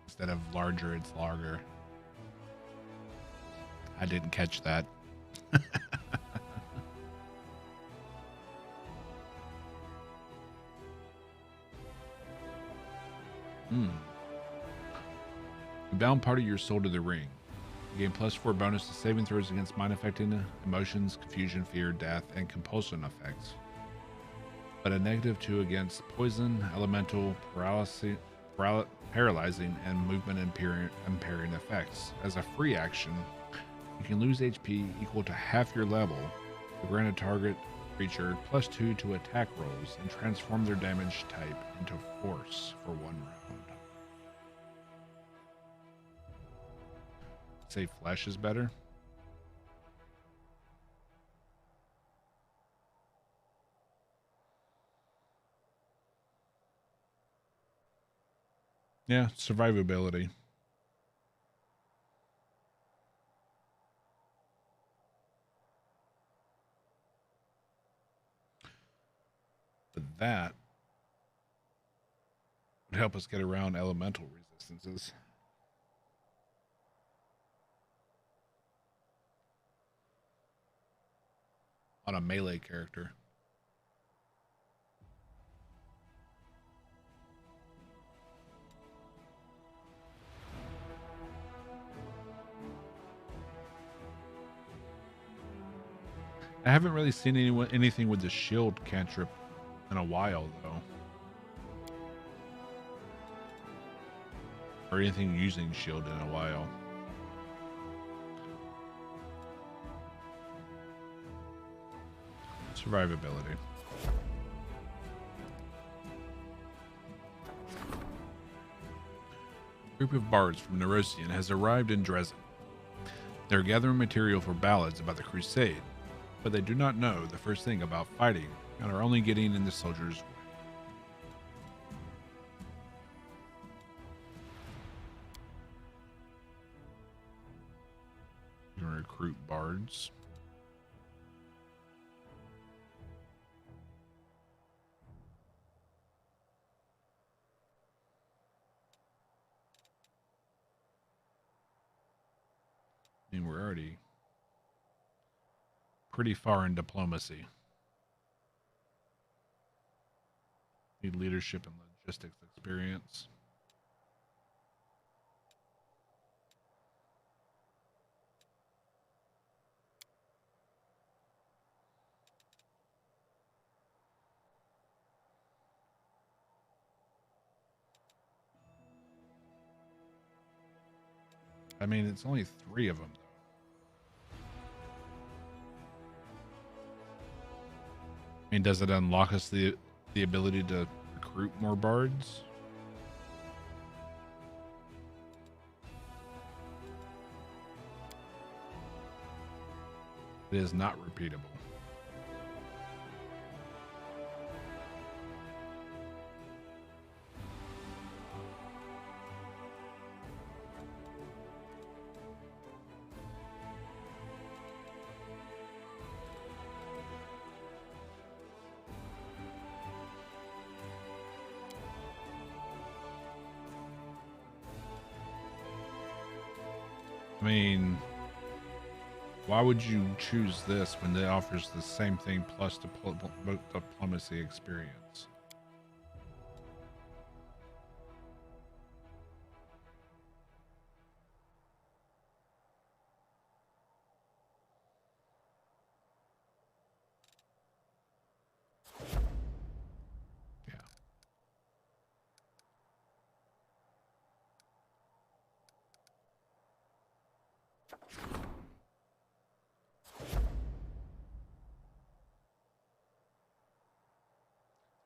instead of larger, it's lager. I didn't catch that. You bound part of your soul to the ring. You gain +4 bonus to saving throws against mind-affecting emotions, confusion, fear, death, and compulsion effects. But a -2 against poison, elemental, paralyzing, and movement impairing effects. As a free action, you can lose HP equal to half your level to grant a target creature +2 to attack rolls and transform their damage type into force for 1 round. Say flesh is better. Yeah, survivability. But that would help us get around elemental resistances. On a melee character. I haven't really seen anything with the shield cantrip in a while, though. Or anything using shield in a while. Survivability. A group of bards from Nerosian has arrived in Dresden. They're gathering material for ballads about the crusade, but they do not know the first thing about fighting and are only getting in the soldiers' way. You can recruit bards. I mean, we're already pretty far in diplomacy. Need leadership and logistics experience. I mean, it's only 3 of them. I mean, does it unlock us the ability to recruit more bards? It is not repeatable. I mean, why would you choose this when it offers the same thing plus diplomacy experience? Yeah.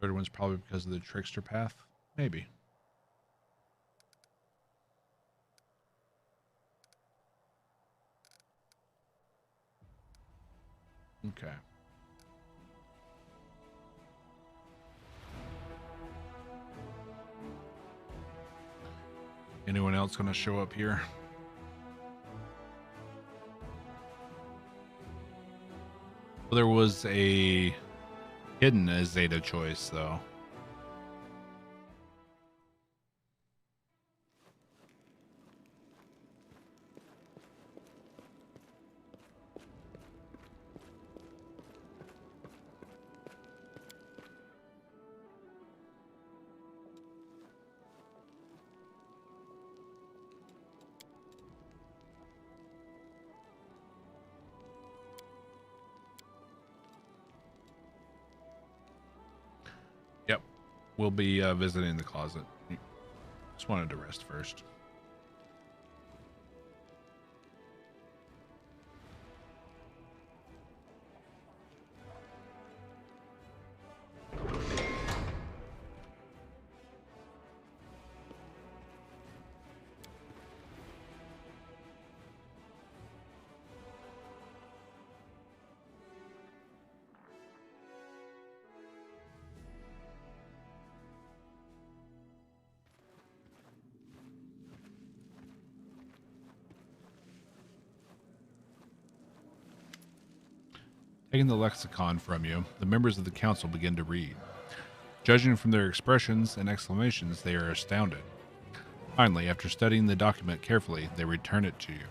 Third one's probably because of the trickster path. Maybe. Okay. Anyone else going to show up here? Well, there was a hidden Zeta choice, though. Yep. We'll be visiting the closet. Just wanted to rest first. Taking the lexicon from you, the members of the council begin to read. Judging from their expressions and exclamations, they are astounded. Finally, after studying the document carefully, they return it to you.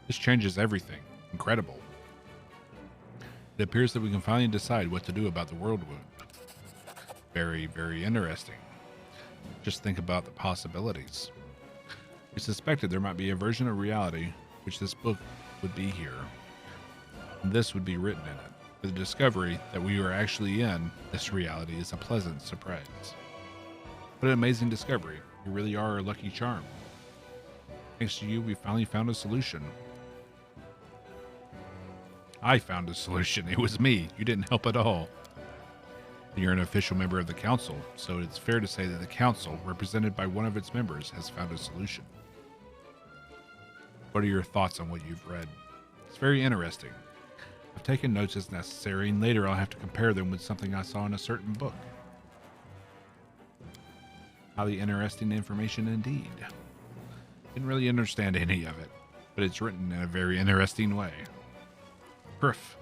This changes everything. Incredible. It appears that we can finally decide what to do about the world wound. Very, very interesting. Just think about the possibilities. We suspected there might be a version of reality which this book would be here. And this would be written in it. The discovery that we are actually in this reality is a pleasant surprise. What an amazing discovery. You really are a lucky charm. Thanks to you, we finally found a solution. I found a solution. It was me. You didn't help at all. You're an official member of the council, so it's fair to say that the council, represented by one of its members, has found a solution. What are your thoughts on what you've read? It's very interesting. I've taken notes as necessary, and later I'll have to compare them with something I saw in a certain book. Highly interesting information indeed. Didn't really understand any of it, but it's written in a very interesting way. Proof.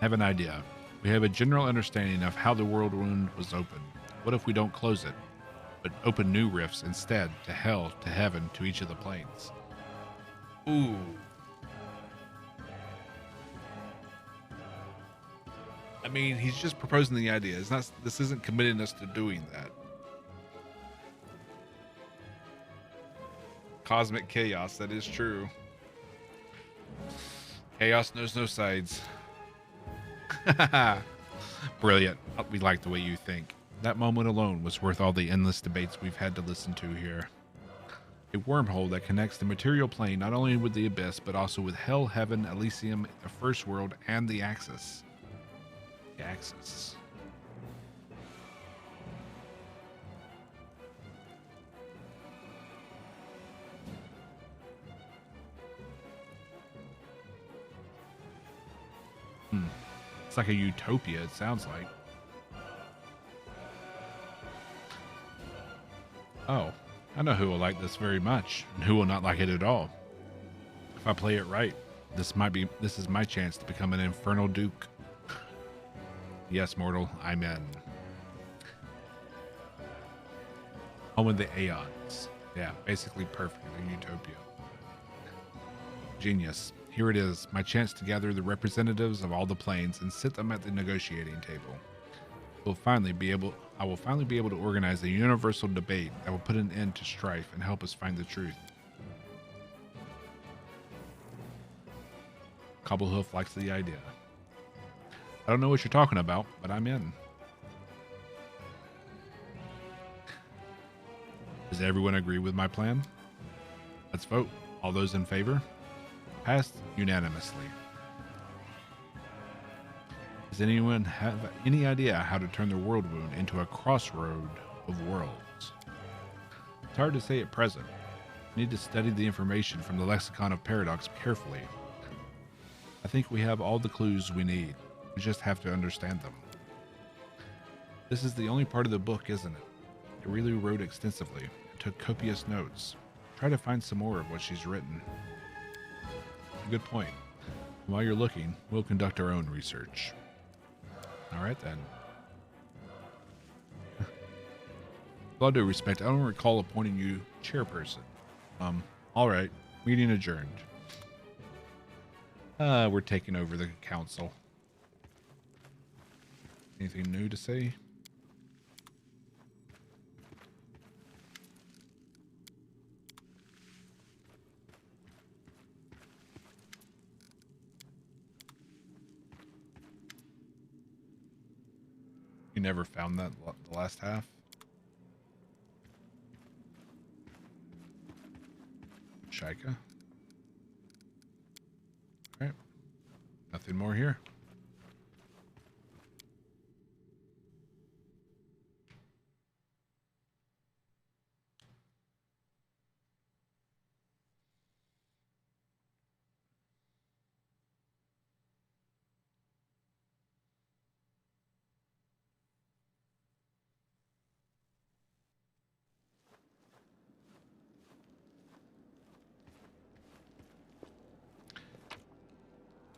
I have an idea. We have a general understanding of how the world wound was opened. What if we don't close it, but open new rifts instead, to hell, to heaven, to each of the planes? Ooh. I mean, he's just proposing the idea. It's not. This isn't committing us to doing that. Cosmic chaos, that is true. Chaos knows no sides. Brilliant. We like the way you think. That moment alone was worth all the endless debates we've had to listen to here. A wormhole that connects the material plane not only with the abyss, but also with hell, heaven, Elysium, the first world, and the Axis. The Axis. It's like a utopia, it sounds like. Oh, I know who will like this very much, and who will not like it at all. If I play it right, this is my chance to become an infernal duke. Yes, mortal, I'm in. Home of the Aeons. Yeah, basically perfect, a utopia. Genius. Here it is, my chance to gather the representatives of all the planes and sit them at the negotiating table. I will finally be able to organize a universal debate that will put an end to strife and help us find the truth. Cobblehoof likes the idea. I don't know what you're talking about, but I'm in. Does everyone agree with my plan? Let's vote. All those in favor? Passed unanimously. Does anyone have any idea how to turn the world wound into a crossroad of worlds? It's hard to say at present. We need to study the information from the lexicon of paradox carefully. I think we have all the clues we need. We just have to understand them. This is the only part of the book, isn't it? I really wrote extensively and took copious notes. Try to find some more of what she's written. A good point. While you're looking, we'll conduct our own research. All right, then. With all due respect, I don't recall appointing you chairperson. All right. Meeting adjourned. We're taking over the council. Anything new to say? You never found that the last half? Shika? Alright. Nothing more here.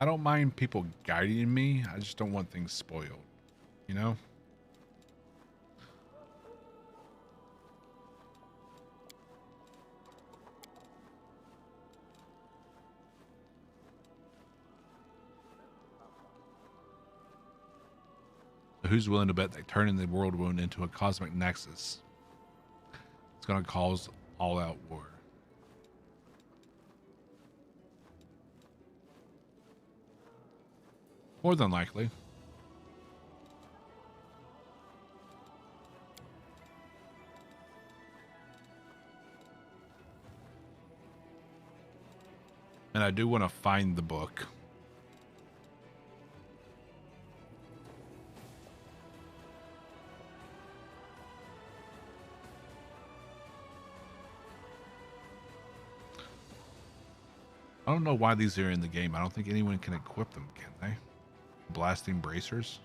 I don't mind people guiding me. I just don't want things spoiled. You know? So who's willing to bet that turning the world wound into a cosmic nexus is going to cause all-out war? More than likely. And I do want to find the book. I don't know why these are in the game. I don't think anyone can equip them, can they? Blasting bracers?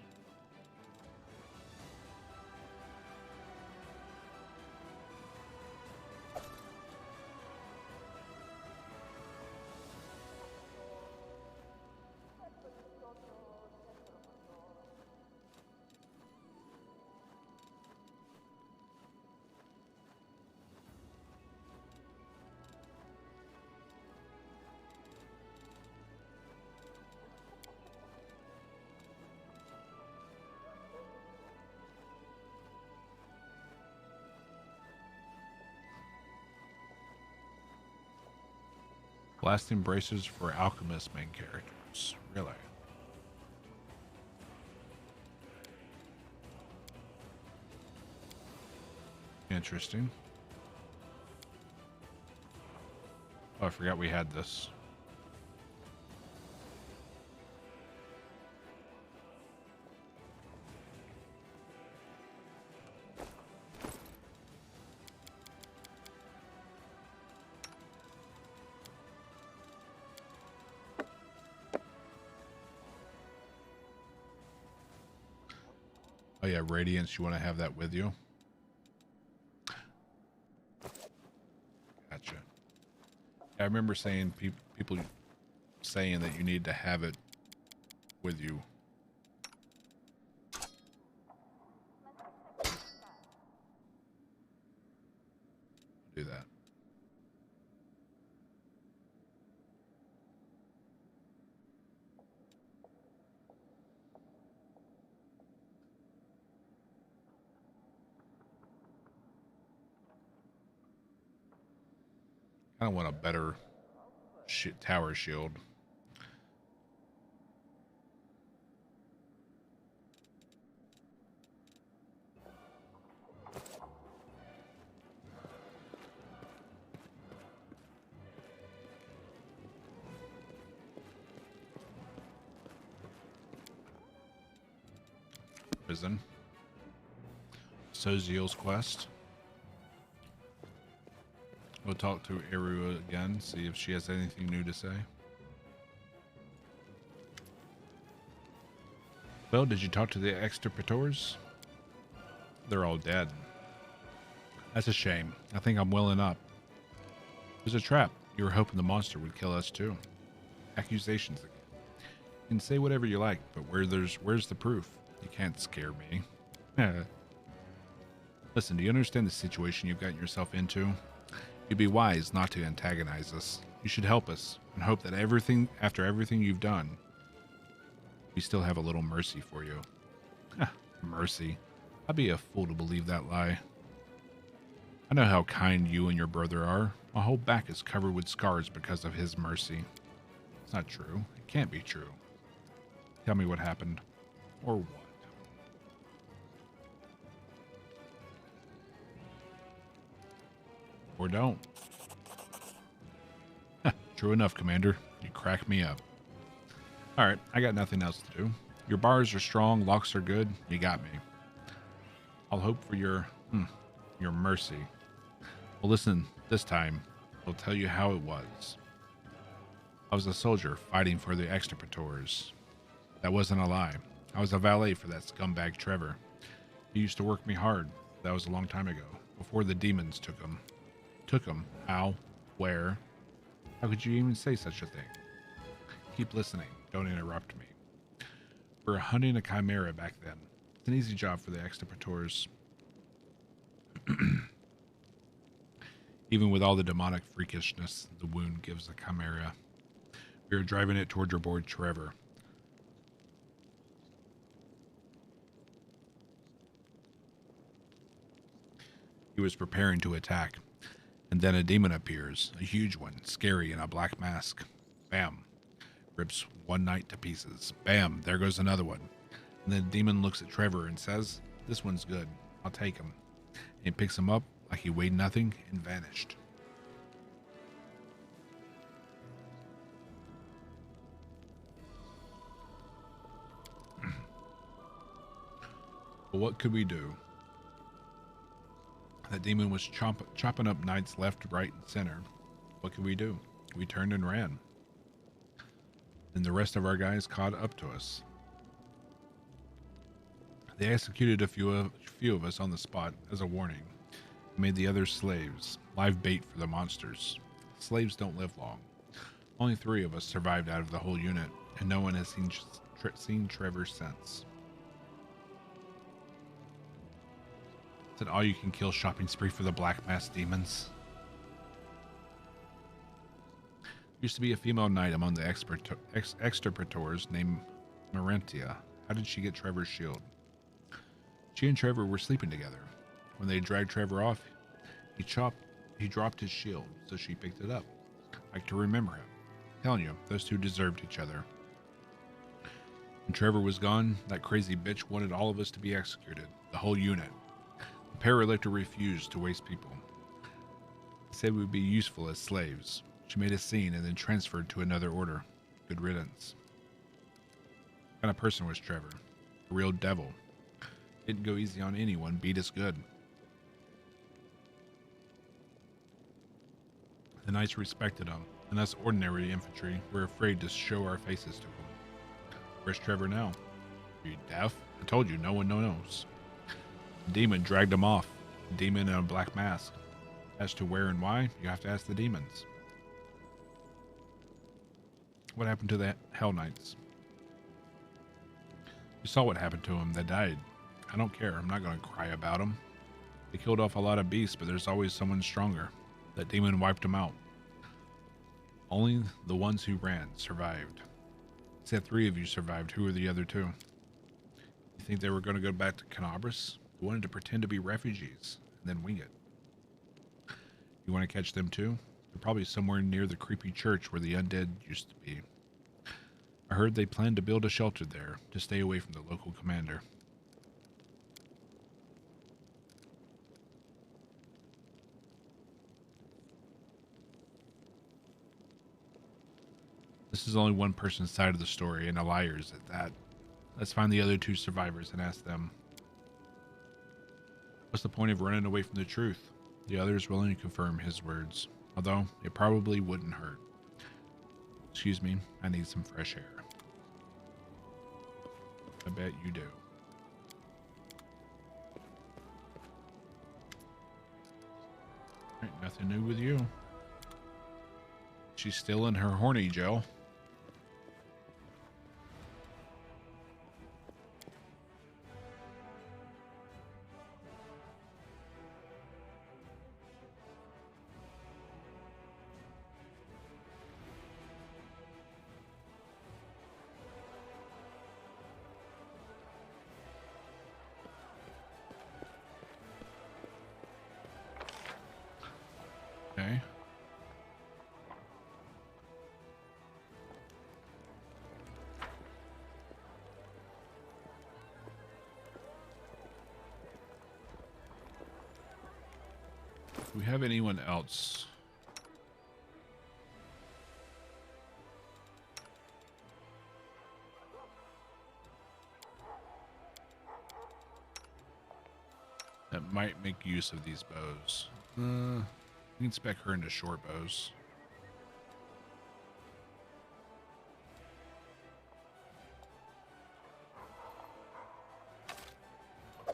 Blasting bracers for alchemist main characters. Really? Interesting. Oh, I forgot we had this. Oh yeah, Radiance, you want to have that with you? Gotcha. I remember saying people saying that you need to have it with you. Do that. I want a better tower shield. Prison. Soziel's quest. We'll talk to Eru again, see if she has anything new to say. Well, did you talk to the extirpators? They're all dead. That's a shame. I think I'm welling up. It was a trap. You were hoping the monster would kill us too. Accusations again. You can say whatever you like, but where's the proof? You can't scare me. Listen, do you understand the situation you've gotten yourself into? You'd be wise not to antagonize us. You should help us and hope that after everything you've done, we still have a little mercy for you. Mercy. I'd be a fool to believe that lie. I know how kind you and your brother are. My whole back is covered with scars because of his mercy. It's not true. It can't be true. Tell me what happened. Or what? Or don't. True enough, Commander. You crack me up. Alright, I got nothing else to do. Your bars are strong, locks are good. You got me. I'll hope for your mercy. Well, listen, this time, I'll tell you how it was. I was a soldier fighting for the extirpators. That wasn't a lie. I was a valet for that scumbag Trevor. He used to work me hard. That was a long time ago, before the demons took him. Took him? How? Where? How could you even say such a thing? Keep listening. Don't interrupt me. We were hunting a chimera back then. It's an easy job for the extirpators. Even with all the demonic freakishness the wound gives the chimera. We were driving it toward your boy Trevor. He was preparing to attack. And then a demon appears, a huge one, scary in a black mask. Bam. Rips one knight to pieces. Bam, there goes another one. And then the demon looks at Trevor and says, "This one's good. I'll take him." And he picks him up like he weighed nothing and vanished. But what could we do? That demon was chopping up knights left, right, and center. What could we do? We turned and ran. And the rest of our guys caught up to us. They executed a few of us on the spot as a warning. And made the others slaves, live bait for the monsters. Slaves don't live long. Only 3 of us survived out of the whole unit, and no one has seen Trevor since. It's an all-you-can-kill shopping spree for the Black Mask demons. Used to be a female knight among the extirpators named Marentia. How did she get Trevor's shield? She and Trevor were sleeping together. When they dragged Trevor off, he dropped his shield, so she picked it up. Like to remember him. Telling you, those two deserved each other. When Trevor was gone, that crazy bitch wanted all of us to be executed. The whole unit. The Paralector refused to waste people. He said we would be useful as slaves. She made a scene and then transferred to another order. Good riddance. What kind of person was Trevor? A real devil. Didn't go easy on anyone, beat us good. The knights respected him, and us ordinary infantry were afraid to show our faces to him. Where's Trevor now? Are you deaf? I told you, no one knows. The demon dragged him off. A demon in a black mask. As to where and why, you have to ask the demons. What happened to the Hell Knights? You saw what happened to them. They died. I don't care. I'm not going to cry about them. They killed off a lot of beasts, but there's always someone stronger. That demon wiped them out. Only the ones who ran survived. He said 3 of you survived. Who are the other 2? You think they were going to go back to Canabras? They wanted to pretend to be refugees and then wing it. You want to catch them too? They're probably somewhere near the creepy church where the undead used to be. I heard they planned to build a shelter there to stay away from the local commander. This is only one person's side of the story, and a liar's at that. Let's find the other 2 survivors and ask them. What's the point of running away from the truth? The other is willing to confirm his words, although it probably wouldn't hurt. Excuse me, I need some fresh air. I bet you do. Alright, nothing new with you. She's still in her horny gel. Okay. Do we have anyone else? That might make use of these bows. We can spec her into short bows.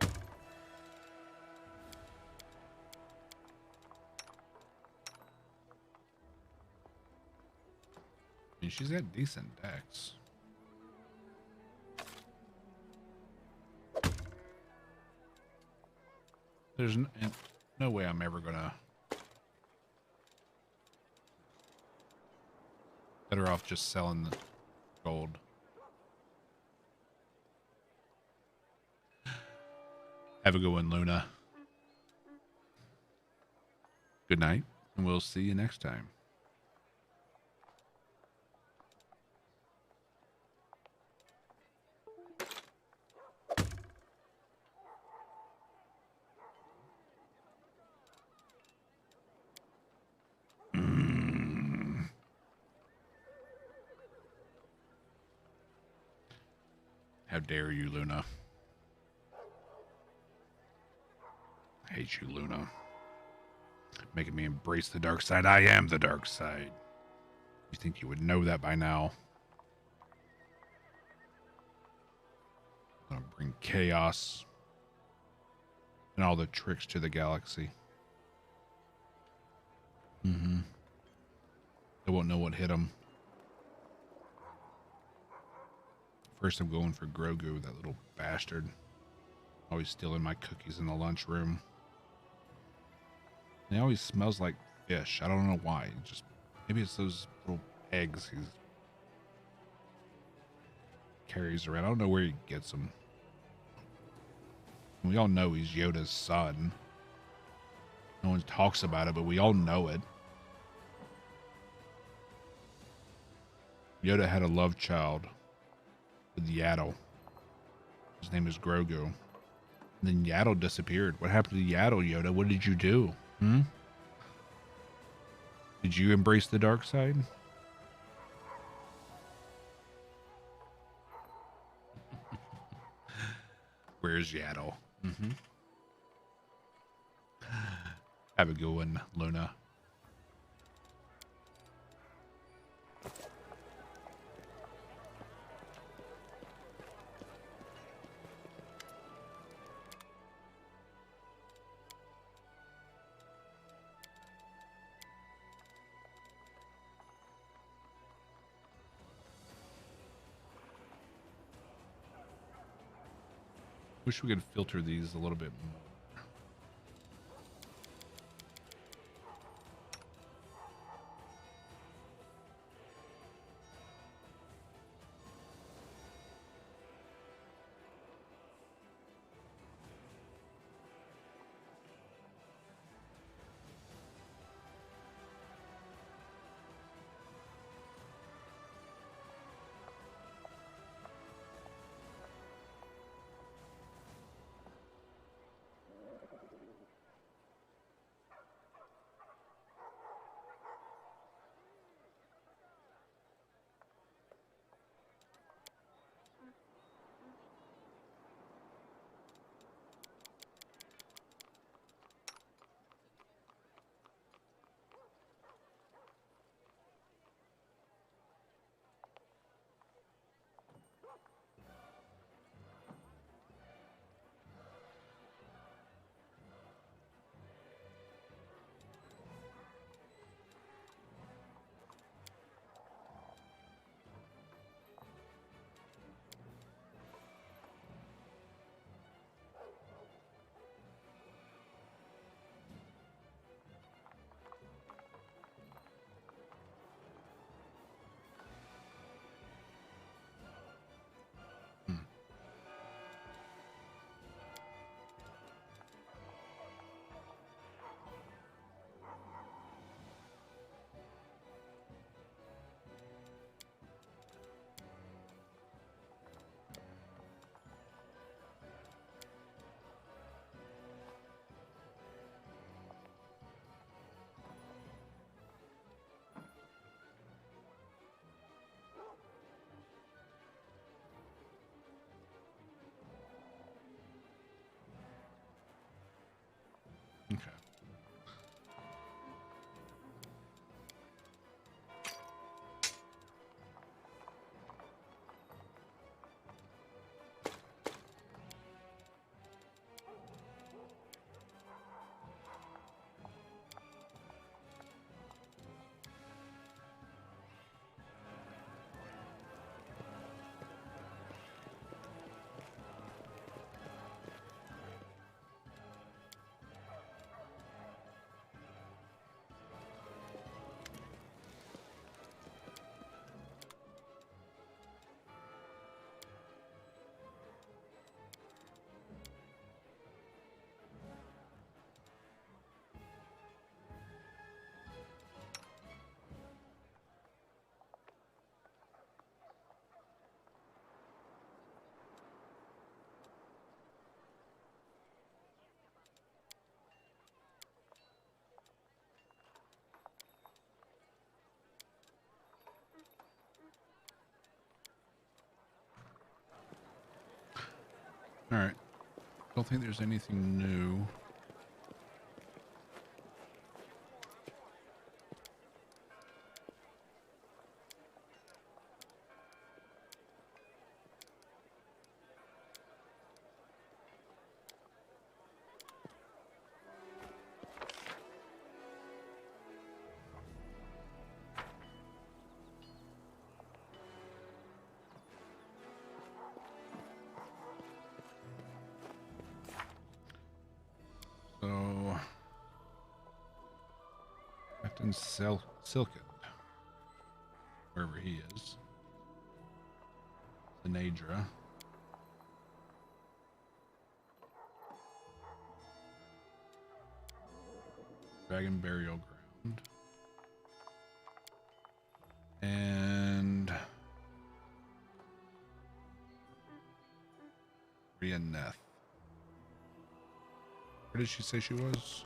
I mean, she's got decent decks. There's no way I'm ever gonna better off just selling the gold. Have a good one, Luna. Good night, and we'll see you next time. How dare you, Luna? I hate you, Luna. Making me embrace the dark side. I am the dark side. You think you would know that by now? I'm gonna bring chaos and all the tricks to the galaxy. They won't know what hit them. First, I'm going for Grogu, that little bastard. Always stealing my cookies in the lunchroom. He always smells like fish. I don't know why. Just maybe it's those little eggs he carries around. I don't know where he gets them. We all know he's Yoda's son. No one talks about it, but we all know it. Yoda had a love child with Yaddle. His name is Grogu. then Yaddle disappeared. What happened to Yaddle, Yoda? What did you do? Hmm? Did you embrace the dark side? Where's Yaddle? Mm-hmm. Have a good one, Luna. Wish we could filter these a little bit more. Okay. All right. Don't think there's anything new. So, Captain Silken, wherever he is. Sinadra. Dragon Burial Ground. And Rianeth. Where did she say she was?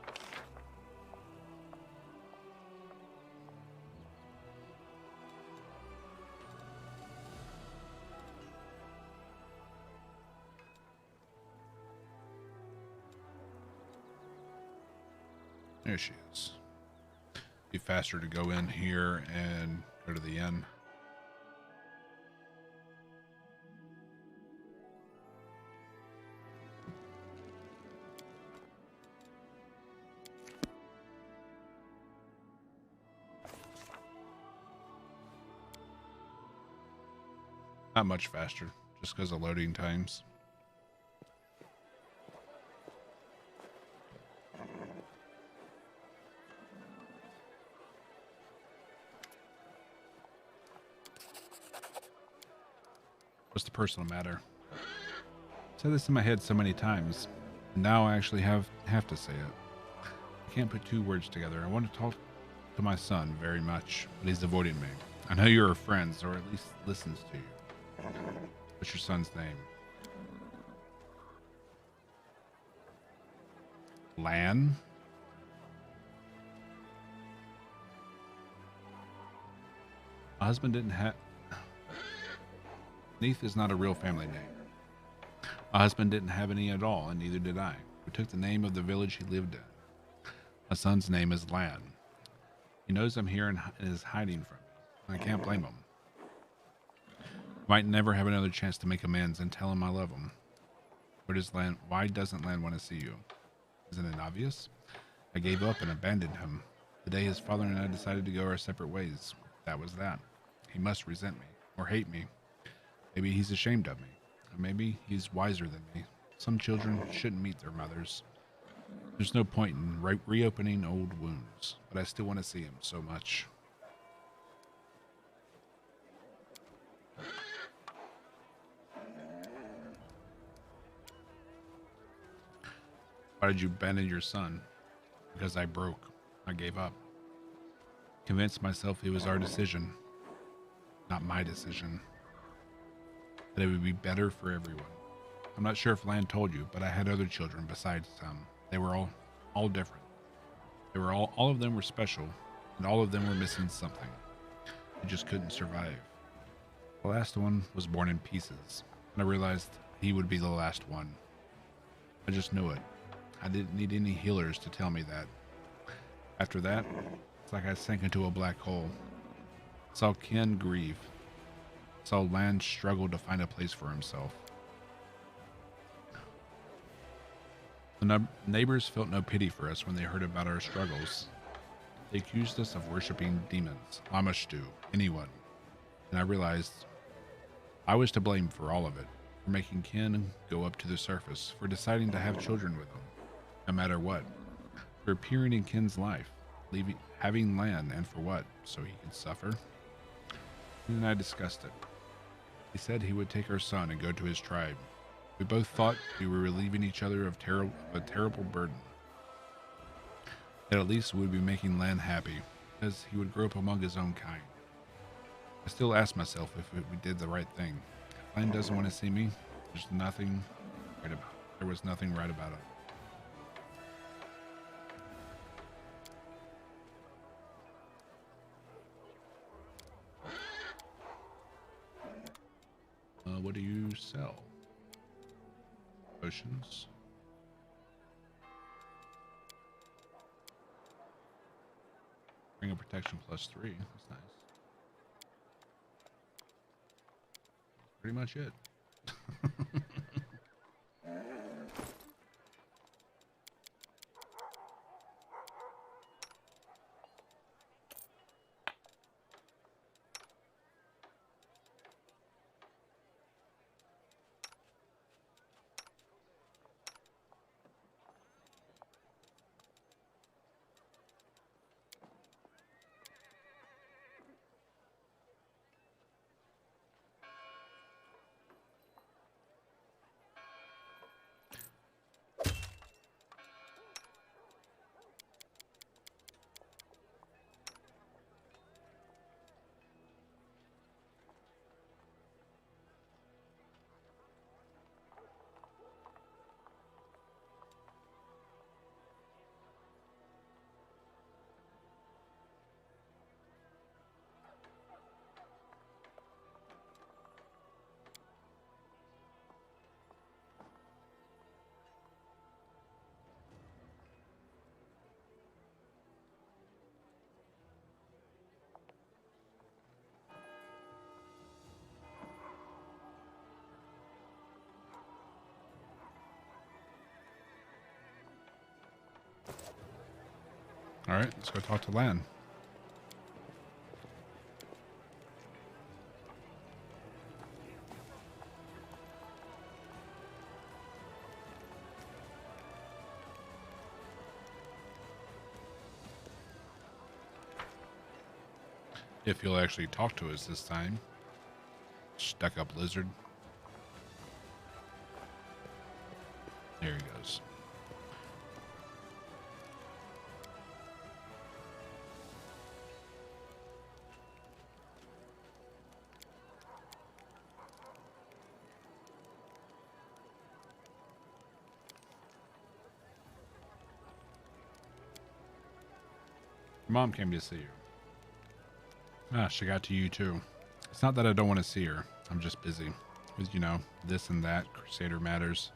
There she is. Be faster to go in here and go to the inn. Not much faster, just because of loading times. What's the personal matter? I said this in my head so many times, and now I actually have to say it. I can't put two words together. I want to talk to my son very much, but he's avoiding me. I know you're friends, or at least listens to you. What's your son's name? Lan? My husband didn't have... Neith is not a real family name. My husband didn't have any at all, and neither did I. We took the name of the village he lived in. My son's name is Lan. He knows I'm here and is hiding from me. I can't blame him. Might never have another chance to make amends and tell him I love him. Why doesn't Lan want to see you? Isn't it obvious? I gave up and abandoned him. The day his father and I decided to go our separate ways. That was that. He must resent me, or hate me. Maybe he's ashamed of me. Or maybe he's wiser than me. Some children shouldn't meet their mothers. There's no point in reopening old wounds, but I still want to see him so much. Why did you abandon your son? Because I broke. I gave up. Convinced myself it was our decision, not my decision. That it would be better for everyone. I'm not sure if Lan told you, but I had other children besides Tom. They were all different. They were all of them were special, and all of them were missing something. They just couldn't survive. The last one was born in pieces, and I realized he would be the last one. I just knew it. I didn't need any healers to tell me that. After that, it's like I sank into a black hole. Saw Ken grieve. Saw Lan struggle to find a place for himself. The neighbors felt no pity for us when they heard about our struggles. They accused us of worshiping demons, Lamashtu, anyone. And I realized I was to blame for all of it, for making Ken go up to the surface, for deciding to have children with him, no matter what, for appearing in Ken's life, having Lan, and for what? So he could suffer? And then I discussed it. He said he would take our son and go to his tribe. We both thought we were relieving each other of a terrible burden. That at least we would be making Lan happy, because he would grow up among his own kind. I still ask myself if we did the right thing. If Lan doesn't want to see me, there was nothing right about it. What do you sell? Potions. Ring of protection +3. That's nice. Pretty much it. All right, let's go talk to Lan. If he'll actually talk to us this time. Stuck up lizard. There he goes. Your mom came to see you. Ah, she got to you too. It's not that I don't want to see her. I'm just busy with, you know, this and that, Crusader matters.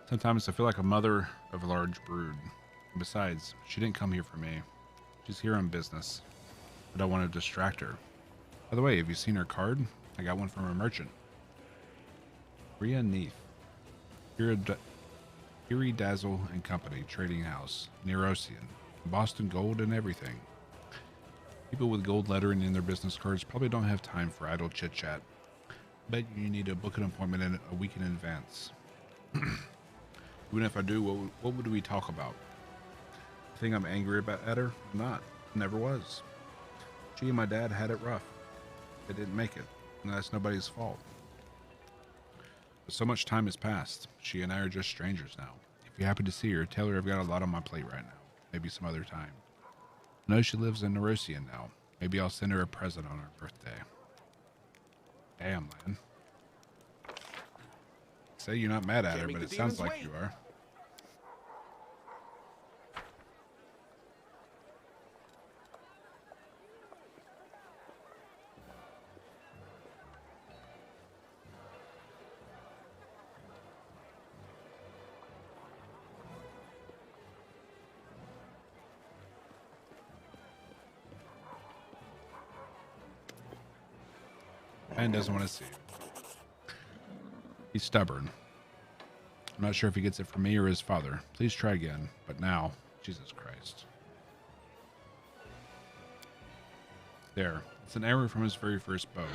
Sometimes I feel like a mother of a large brood. And besides, she didn't come here for me. She's here on business. I don't want to distract her. By the way, have you seen her card? I got one from a merchant. Rhea Neath. Dazzle and Company Trading House, near Ocean. Boston Gold and everything. People with gold lettering in their business cards probably don't have time for idle chit-chat. Bet you need to book an appointment in a week in advance. Even if I do, what would we talk about? You think I'm angry at her? I'm not. Never was. She and my dad had it rough. They didn't make it, and that's nobody's fault. But so much time has passed. She and I are just strangers now. If you happen to see her, tell her I've got a lot on my plate right now. Maybe some other time. I know she lives in Nerosian now. Maybe I'll send her a present on her birthday. Damn, man. Say you're not mad at her, but it sounds like you are. And doesn't want to see it. He's stubborn. I'm not sure if he gets it from me or his father. Please try again. But now, Jesus Christ. There. It's an arrow from his very first bow.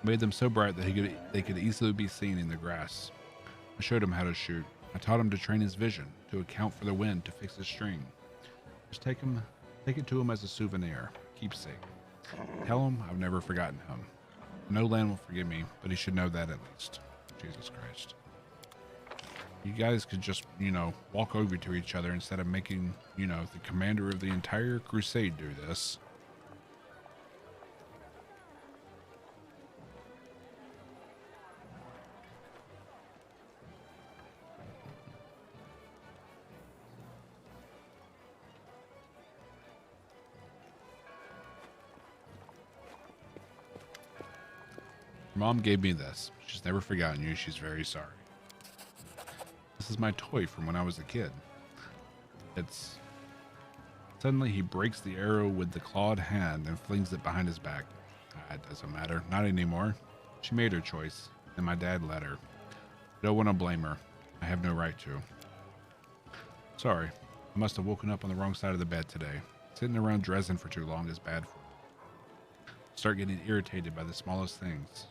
Made them so bright that they could easily be seen in the grass. I showed him how to shoot. I taught him to train his vision, to account for the wind, to fix his string. Just take it to him as a souvenir, keepsake. Tell him I've never forgotten him. No land will forgive me, but he should know that at least. Jesus Christ. You guys could just, you know, walk over to each other instead of making, you know, the commander of the entire crusade do this. Mom gave me this. She's never forgotten you. She's very sorry. This is my toy from when I was a kid. It's... Suddenly he breaks the arrow with the clawed hand and flings it behind his back. It doesn't matter. Not anymore. She made her choice, and my dad let her. I don't want to blame her. I have no right to. Sorry. I must have woken up on the wrong side of the bed today. Sitting around Dresden for too long is bad for me. Start getting irritated by the smallest things.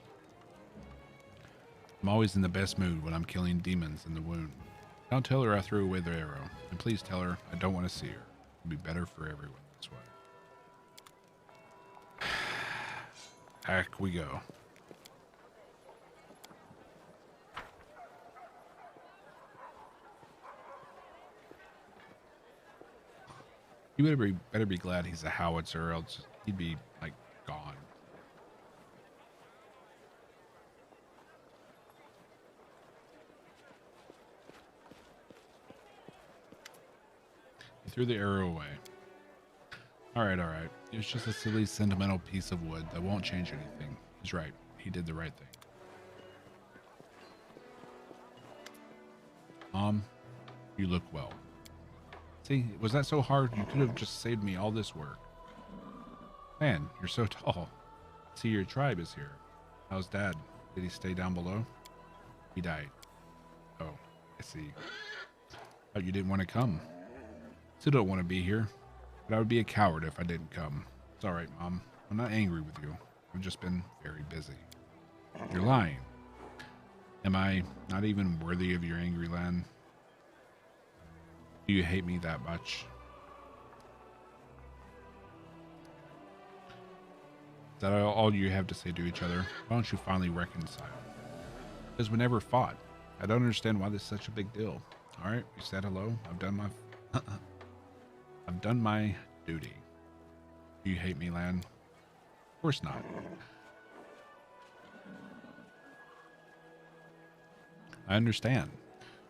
I'm always in the best mood when I'm killing demons in the wound. Don't tell her I threw away the arrow, and please tell her I don't want to see her. It'll be better for everyone this way. Back we go. You better be glad he's a howitzer, or else he'd be like gone. He threw the arrow away. Alright. It was just a silly, sentimental piece of wood that won't change anything. He's right. He did the right thing. Mom, you look well. See, was that so hard? You could have just saved me all this work. Man, you're so tall. See, your tribe is here. How's Dad? Did he stay down below? He died. Oh, I see. Thought you didn't want to come. Still don't want to be here. But I would be a coward if I didn't come. It's all right, Mom. I'm not angry with you. I've just been very busy. You're lying. Am I not even worthy of your angry land? Do you hate me that much? Is that all you have to say to each other? Why don't you finally reconcile? Because we never fought. I don't understand why this is such a big deal. All right, we said hello. I've done my duty. Do you hate me, Lan? Of course not. I understand.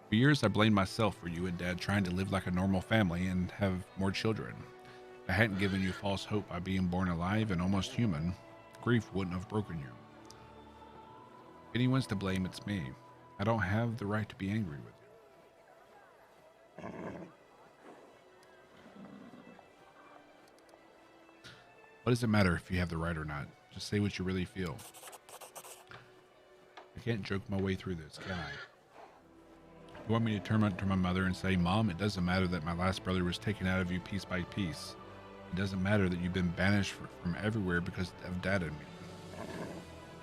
For years, I blamed myself for you and Dad trying to live like a normal family and have more children. If I hadn't given you false hope by being born alive and almost human, grief wouldn't have broken you. If anyone's to blame, it's me. I don't have the right to be angry with you. What does it matter if you have the right or not? Just say what you really feel. I can't joke my way through this, can I? You want me to turn to my mother and say, Mom, it doesn't matter that my last brother was taken out of you piece by piece. It doesn't matter that you've been banished from everywhere because of Dad and me.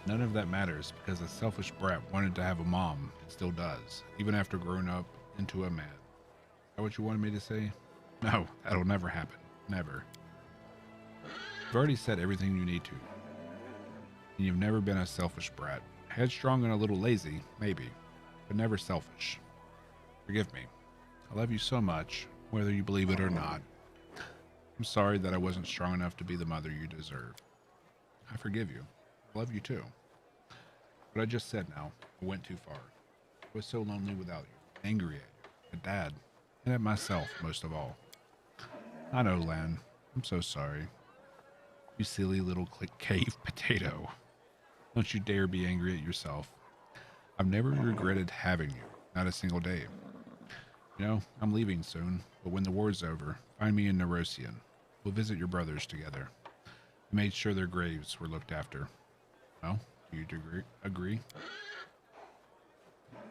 None of that matters because a selfish brat wanted to have a mom and still does, even after growing up into a man. Is that what you wanted me to say? No, that'll never happen. Never. You've already said everything you need to. And you've never been a selfish brat. Headstrong and a little lazy, maybe, but never selfish. Forgive me. I love you so much, whether you believe it or not. I'm sorry that I wasn't strong enough to be the mother you deserve. I forgive you. I love you too. What I just said now, I went too far. I was so lonely without you, angry at you, at Dad, and at myself most of all. I know, Lan. I'm so sorry. You silly little cave potato. Don't you dare be angry at yourself. I've never regretted having you, not a single day. You know, I'm leaving soon, but when the war's over, find me in Nerosian. We'll visit your brothers together. I made sure their graves were looked after. Well, do you agree?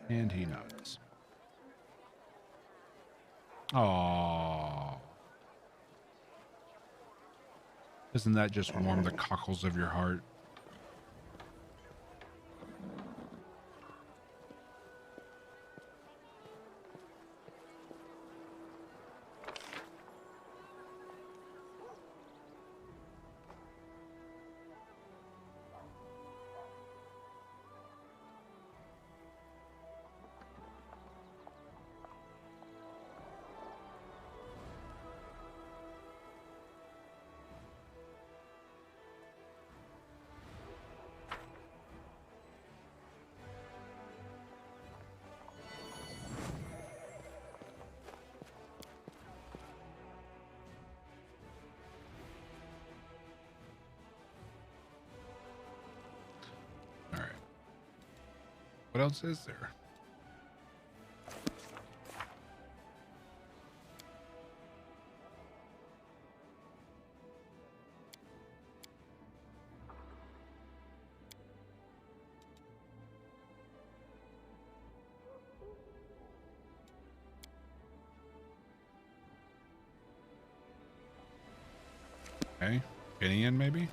And he nods. Aww. Doesn't that just warm the cockles of your heart? What else is there? Okay, getting in maybe?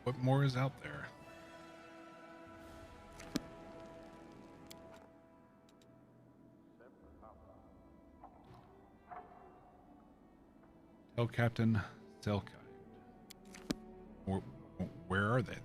What more is out there? Tell Captain Selkite. Where are they then?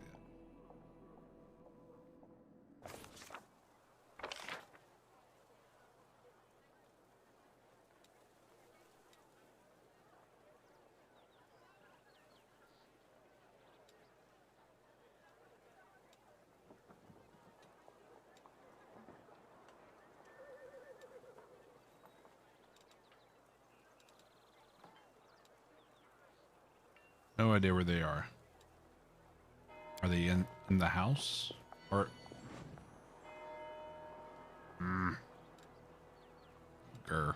No idea where they are. Are they in the house? Or... Grr.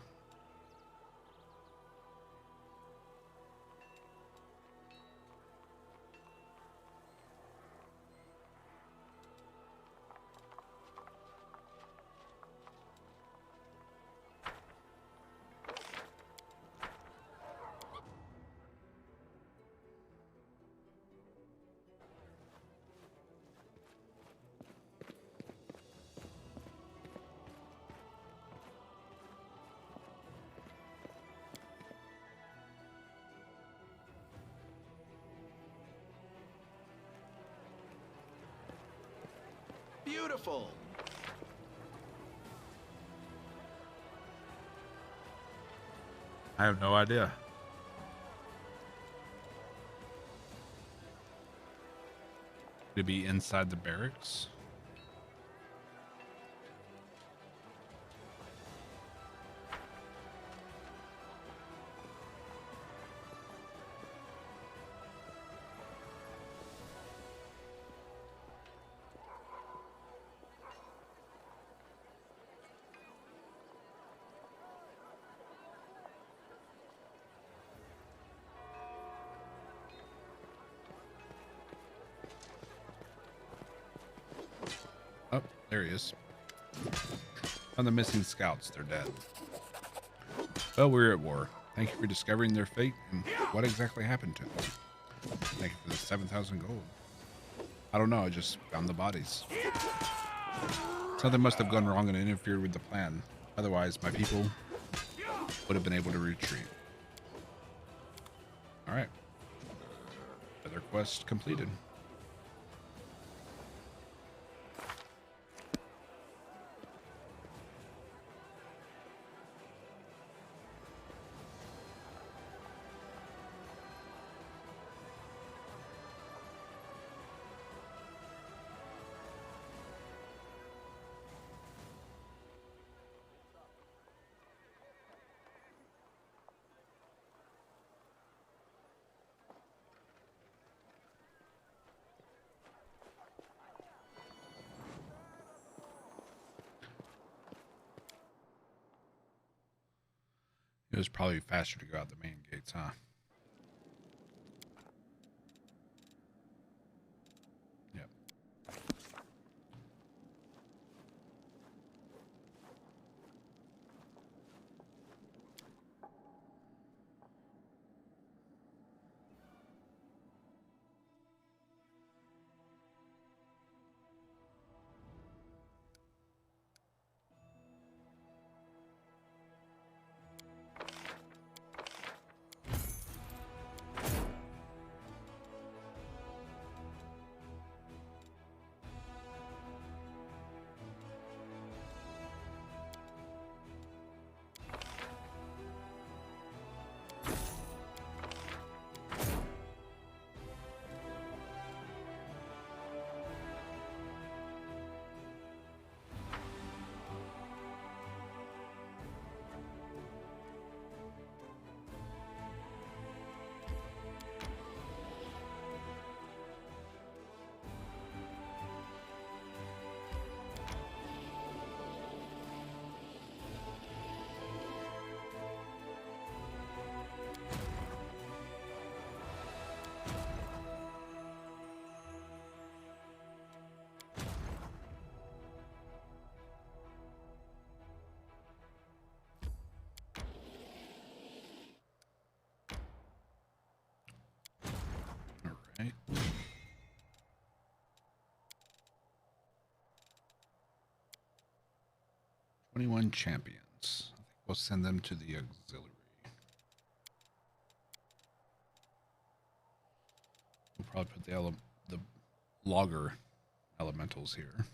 Beautiful. I have no idea. To be inside the barracks. Oh, there he is. Found the missing scouts. They're dead. Well, we're at war. Thank you for discovering their fate and what exactly happened to them. Thank you for the 7,000 gold. I don't know. I just found the bodies. Something must have gone wrong and interfered with the plan. Otherwise, my people would have been able to retreat. All right. Another quest completed. It was probably faster to go out the main gates, huh? Yep. Right. 21 champions. I think we'll send them to the auxiliary. We'll probably put the logger elementals here.